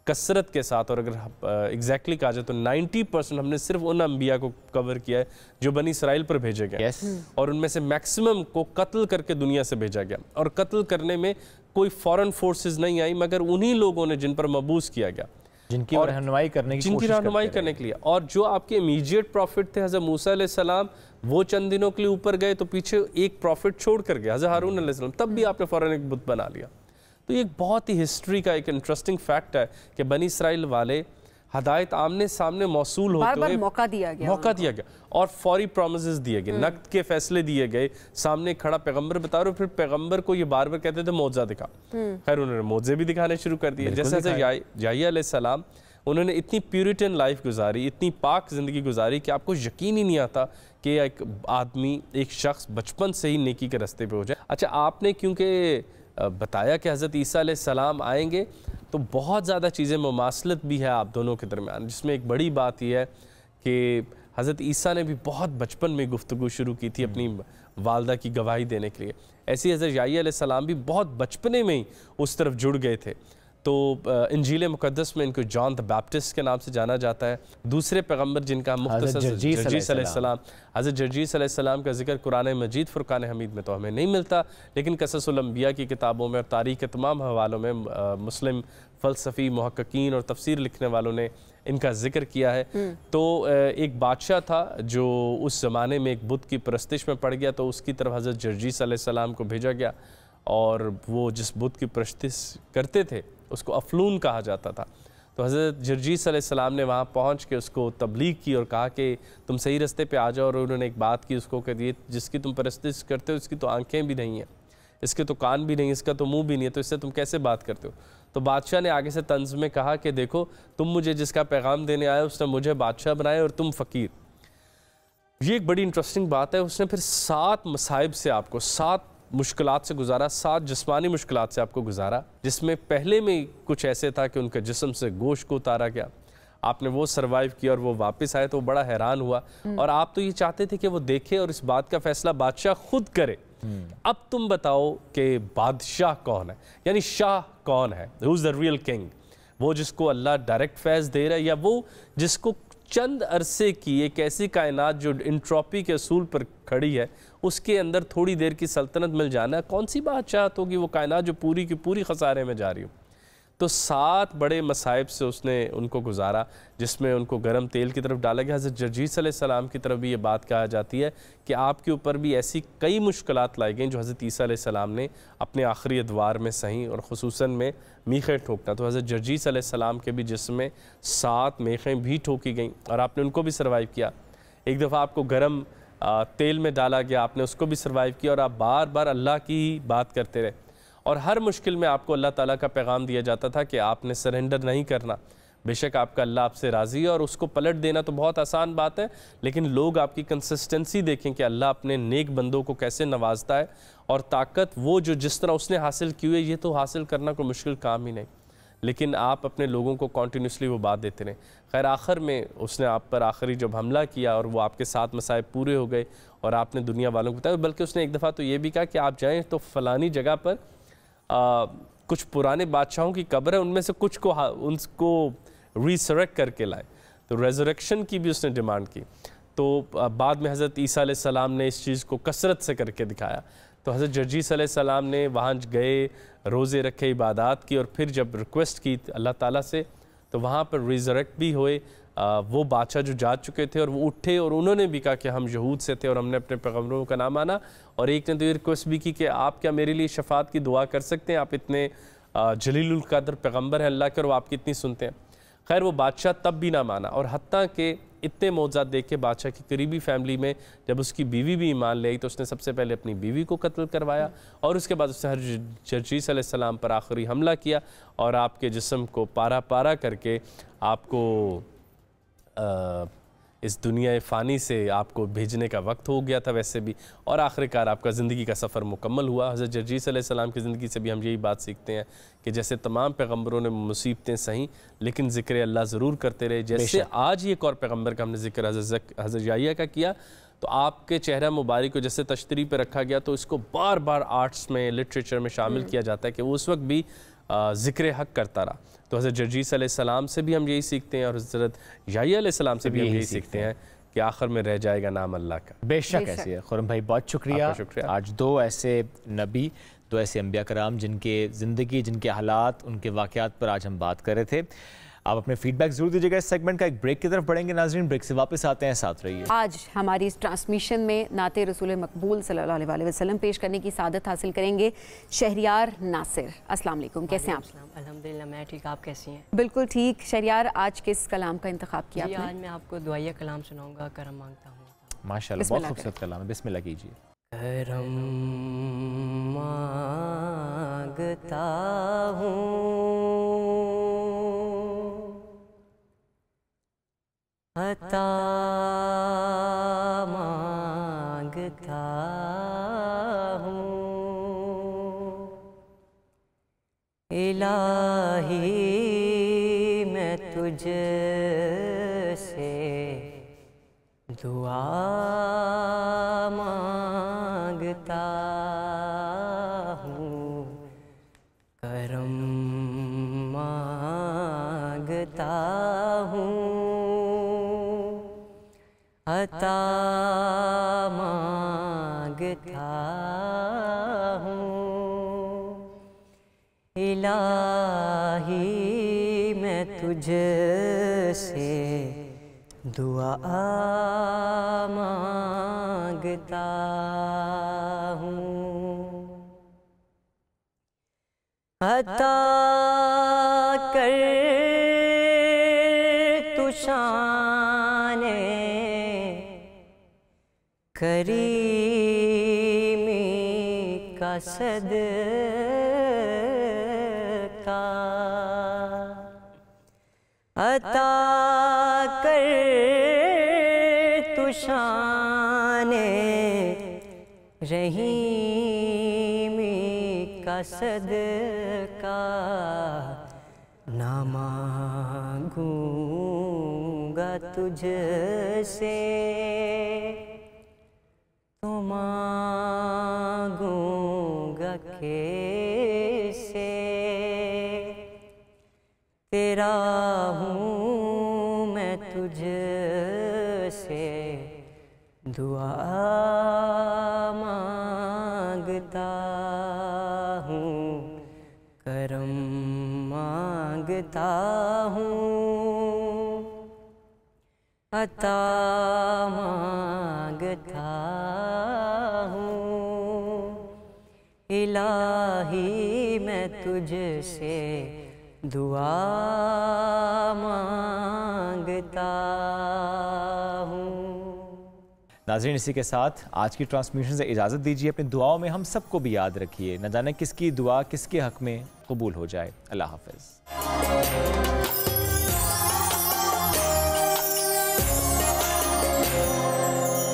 कसरत के साथ, और अगर एग्जैक्टली कहा जाए तो 90% हमने सिर्फ उन अंबिया को कवर किया है जो बनी इसराइल पर भेजे गए। और उनमें से मैक्सिमम को कत्ल करके दुनिया से भेजा गया और कत्ल करने में कोई फॉरेन फोर्सेस नहीं आई, मगर उन्हीं लोगों ने जिन पर मबूस किया गया। जिनकी रहनुमाई करने के लिए। और जो आपके इमीडिएट प्रॉफिट थे हज़रत मूसा अलैहिस्सलाम, वो चंद दिनों के लिए ऊपर गए तो पीछे एक प्रॉफिट छोड़ कर गए हज़रत हारून अलैहिस्सलाम, तब भी आपने फ़ौरन एक बुत बना लिया। तो ये एक बहुत ही हिस्ट्री का एक इंटरेस्टिंग फैक्ट है कि बनी इसराइल वाले हदायत आमने सामने मौसूल होते हुए मौका दिया गया और फौरी प्रॉमिसेस दिए गए, नक़द के फैसले दिए गए, सामने खड़ा पैगंबर बता रहे, फिर पैगंबर को ये बार बार कहते थे मौज़ा दिखा। खैर उन्होंने मौज़े भी दिखाने शुरू कर दिए। जैसे याह्या अलैहिस्सलाम, उन्होंने इतनी प्यूरिटन लाइफ गुजारी, इतनी पाक ज़िंदगी गुजारी कि आपको यकीन ही नहीं आता कि एक आदमी, एक शख्स बचपन से ही नेकी के रास्ते पे हो जाए। अच्छा, आपने क्योंकि बताया कि हज़रत ईसा अलैहिस्सलाम आएंगे तो बहुत ज़्यादा चीज़ें मुमासलत भी है आप दोनों के दरमियान, जिसमें एक बड़ी बात यह है कि हज़रत ईसा ने भी बहुत बचपन में गुफ्तगू शुरू की थी अपनी वालदा की गवाही देने के लिए। ऐसे हज़रत याह्या अलैहिस्सलाम भी बहुत बचपने में ही उस तरफ जुड़ गए थे। तो इंजील मुक़द्दस में इनको जॉन द बैप्टिस्ट के नाम से जाना जाता है। दूसरे पैगंबर जिनका मुख्तसर जर्जीस अलैहिस्सलाम, हज़रत जर्जीस अलैहिस्सलाम का जिक्र कुरान मजीद फ़ुरक़ान हमीद में तो हमें नहीं मिलता, लेकिन क़ससुल अंबिया की किताबों में और तारीख़ के तमाम हवालों में मुस्लिम फ़लसफ़ी, मुहक्किकीन और तफसीर लिखने वालों ने इनका जिक्र किया है। तो एक बादशाह था जो उस ज़माने में एक बुत की परस्तिश में पड़ गया, तो उसकी तरफ हज़रत जर्जीस अलैहिस्सलाम को भेजा गया और वो जिस बुत की परस्तिश करते थे उसको अफलून कहा जाता था। तो हज़रत जर्जीस अलैहिस्सलाम ने वहाँ पहुँच के उसको तबलीग की और कहा कि तुम सही रास्ते पे आ जाओ। और उन्होंने एक बात की उसको, कि ये जिसकी तुम परस्तिश करते हो इसकी तो आंखें भी नहीं हैं, इसके तो कान भी नहीं, इसका तो मुंह भी नहीं है, तो इससे तुम कैसे बात करते हो। तो बादशाह ने आगे से तंज़ में कहा कि देखो, तुम मुझे जिसका पैगाम देने आए उसने मुझे बादशाह बनाया और तुम फ़कीर। ये एक बड़ी इंटरेस्टिंग बात है। उसने फिर 7 मसाइब से आपको, 7 मुश्किलात से गुजारा, 7 जिस्मानी मुश्किलात से आपको गुजारा, जिसमें पहले में कुछ ऐसे था कि उनके जिस्म से गोश्त को उतारा गया, आपने वो सरवाइव किया और वो वापस आए तो बड़ा हैरान हुआ। और आप तो ये चाहते थे कि वो देखे और इस बात का फैसला बादशाह खुद करे। अब तुम बताओ कि बादशाह कौन है, यानी शाह कौन है, who is the real king? वो जिसको अल्लाह डायरेक्ट फैज़ दे रहा है, या वो जिसको चंद अरसे की एक ऐसी कायनात जो इंट्रोपी के असूल पर खड़ी है उसके अंदर थोड़ी देर की सल्तनत मिल जाना? कौन सी बादशाहत होगी वो कायनात जो पूरी की पूरी खसारे में जा रही हो? तो 7 बड़े मसाइब से उसने उनको गुजारा, जिसमें उनको गर्म तेल की तरफ डाला गया। हज़रत जर्जीस अलैहिस्सलाम की तरफ भी ये बात कहा जाती है कि आपके ऊपर भी ऐसी कई मुश्किलात लाई गई जो हज़रत ईसा अलैहिस्सलाम ने अपने आखिरी अदवार में सही, और ख़ुसूसन में मीखें ठोकना। तो हज़रत जर्जीस अलैहिस्सलाम के भी जिस्म में 7 मेखें भी ठोकी गईं और आपने उनको भी सर्वाइव किया। एक दफ़ा आपको गर्म तेल में डाला गया, आपने उसको भी सर्वाइव किया और आप बार बार अल्लाह की बात करते रहे। और हर मुश्किल में आपको अल्लाह ताला का पैगाम दिया जाता था कि आपने सरेंडर नहीं करना। बेशक आपका अल्लाह आपसे राज़ी है और उसको पलट देना तो बहुत आसान बात है, लेकिन लोग आपकी कंसिस्टेंसी देखें कि अल्लाह अपने नेक बंदों को कैसे नवाजता है, और ताकत वो जो जिस तरह उसने हासिल की हुई है ये तो हासिल करना कोई मुश्किल काम ही नहीं, लेकिन आप अपने लोगों को कॉन्टीन्यूसली वो बात देते रहें। खैर आखिर में उसने आप पर आखिरी जब हमला किया और वो आपके 7 मसाइब पूरे हो गए और आपने दुनिया वालों को बताया, बल्कि उसने एक दफ़ा तो ये भी कहा कि आप जाएँ तो फ़लानी जगह पर कुछ पुराने बादशाहों की कब्र है, उनमें से कुछ को उनको रिसरेक्ट करके लाए। तो रेजरेक्शन की भी उसने डिमांड की। तो बाद में हज़रत ईसा अलैहिस्सलाम ने इस चीज़ को कसरत से करके दिखाया। तो हज़रत जर्जीस अलैहिस्सलाम ने वहाँ गए, रोज़े रखे, इबादत की, और फिर जब रिक्वेस्ट की अल्लाह ताला से तो वहाँ पर रिजरेक्ट भी हुए वो बादशाह जो जा चुके थे, और वो उठे और उन्होंने भी कहा कि हम यहूद से थे और हमने अपने पैगम्बरों का नाम माना। और एक ने तो ये रिक्वेस्ट भी की कि आप क्या मेरे लिए शफात की दुआ कर सकते हैं, आप इतने जलीलुल कद्र पैगम्बर हैं अल्लाह के और वो आपकी इतनी सुनते हैं। खैर वो बादशाह तब भी ना माना, और हत्ता कि इतने मौज़ात देख के बादशाह की करीबी फैमिली में जब उसकी बीवी भी ईमान ले आई तो उसने सबसे पहले अपनी बीवी को कत्ल करवाया, और उसके बाद उसने हज़रत जर्जीस अलैहिस्सलाम पर आखिरी हमला किया और आपके जिस्म को पारा पारा करके आपको इस दुनिया फ़ानी से आपको भेजने का वक्त हो गया था वैसे भी, और आखिरकार आपका ज़िंदगी का सफ़र मुकम्मल हुआ। हज़रत जर्जीस अलैहिस्सलाम की ज़िंदगी से भी हम यही बात सीखते हैं कि जैसे तमाम पैगम्बरों ने मुसीबतें सही, लेकिन ज़िक्र अल्लाह ज़रूर करते रहे। जैसे आज एक और पैगम्बर का हमने ज़िक्र हज़रत याह्या का किया, तो आपके चेहरा मुबारक को जैसे तश्तरी पर रखा गया, तो इसको बार बार आर्ट्स में, लिटरेचर में शामिल किया जाता है कि वो उस वक्त भी ज़िक्र हक़ करता रहा। तो हज़रत जर्जीस अलैहिस्सलाम से भी हम यही सीखते हैं, और हज़रत याह्या अलैहिस्सलाम से भी हम यही सीखते हैं कि आखिर में रह जाएगा नाम अल्लाह का। बेशक ऐसी है। खुर्रम भाई बहुत शुक्रिया। आज 2 ऐसे नबी, 2 ऐसे अंबिया कराम जिनके ज़िंदगी, जिनके हालात, उनके वाक़यात पर आज हम बात कर रहे थे। आप अपने फीडबैक जरूर दीजिएगा। इस सेगमेंट का एक ब्रेक की तरफ बढ़ेंगे नाजरीन, ब्रेक से वापस आते हैं, साथ रहिए। आज हमारी इस ट्रांसमिशन में नाते रसूल मकबूल सल्लल्लाहु अलैहि वसल्लम पेश करने की सादत हासिल करेंगे शहरियार नासिर। अस्सलाम वालेकुम, कैसे हैं आप? अल्हम्दुलिल्लाह मैं ठीक, आप कैसी हैं? बिल्कुल ठीक। शहरियार, आज किस कलाम का इंतखाब किया आपने? आज मैं आपको दुआया कलाम सुनाऊंगा, करम मांगता हूँ। माशाल्लाह, बहुत खूबसूरत कलाम है, बिस्मिल्लाह कीजिए। करम मांगता हूँ, अता मांगता हूँ, इलाही मैं तुझसे दुआ मांगता हूँ, करम मांगता हूँ, अता मांगता हूँ, इलाही मैं तुझसे दुआ मांगता हूँ, अता कर तू शाने करीमी का सदका, अता कर तू शाने रहीमी का सदका, ना मांगूंगा तुझसे तो मांगूंगा कैसे, तेरा हूँ मैं तुझसे दुआ मांगता हूँ, करम मांगता हूँ, अता मांगता हूँ, इलाही मैं तुझसे दुआ मांगता हूँ। नाज़रीन, इसी के साथ आज की ट्रांसमिशन से इजाज़त दीजिए। अपनी दुआओं में हम सबको भी याद रखिए, न जाने किसकी दुआ किसके हक में कबूल हो जाए। अल्लाह हाफ़िज़।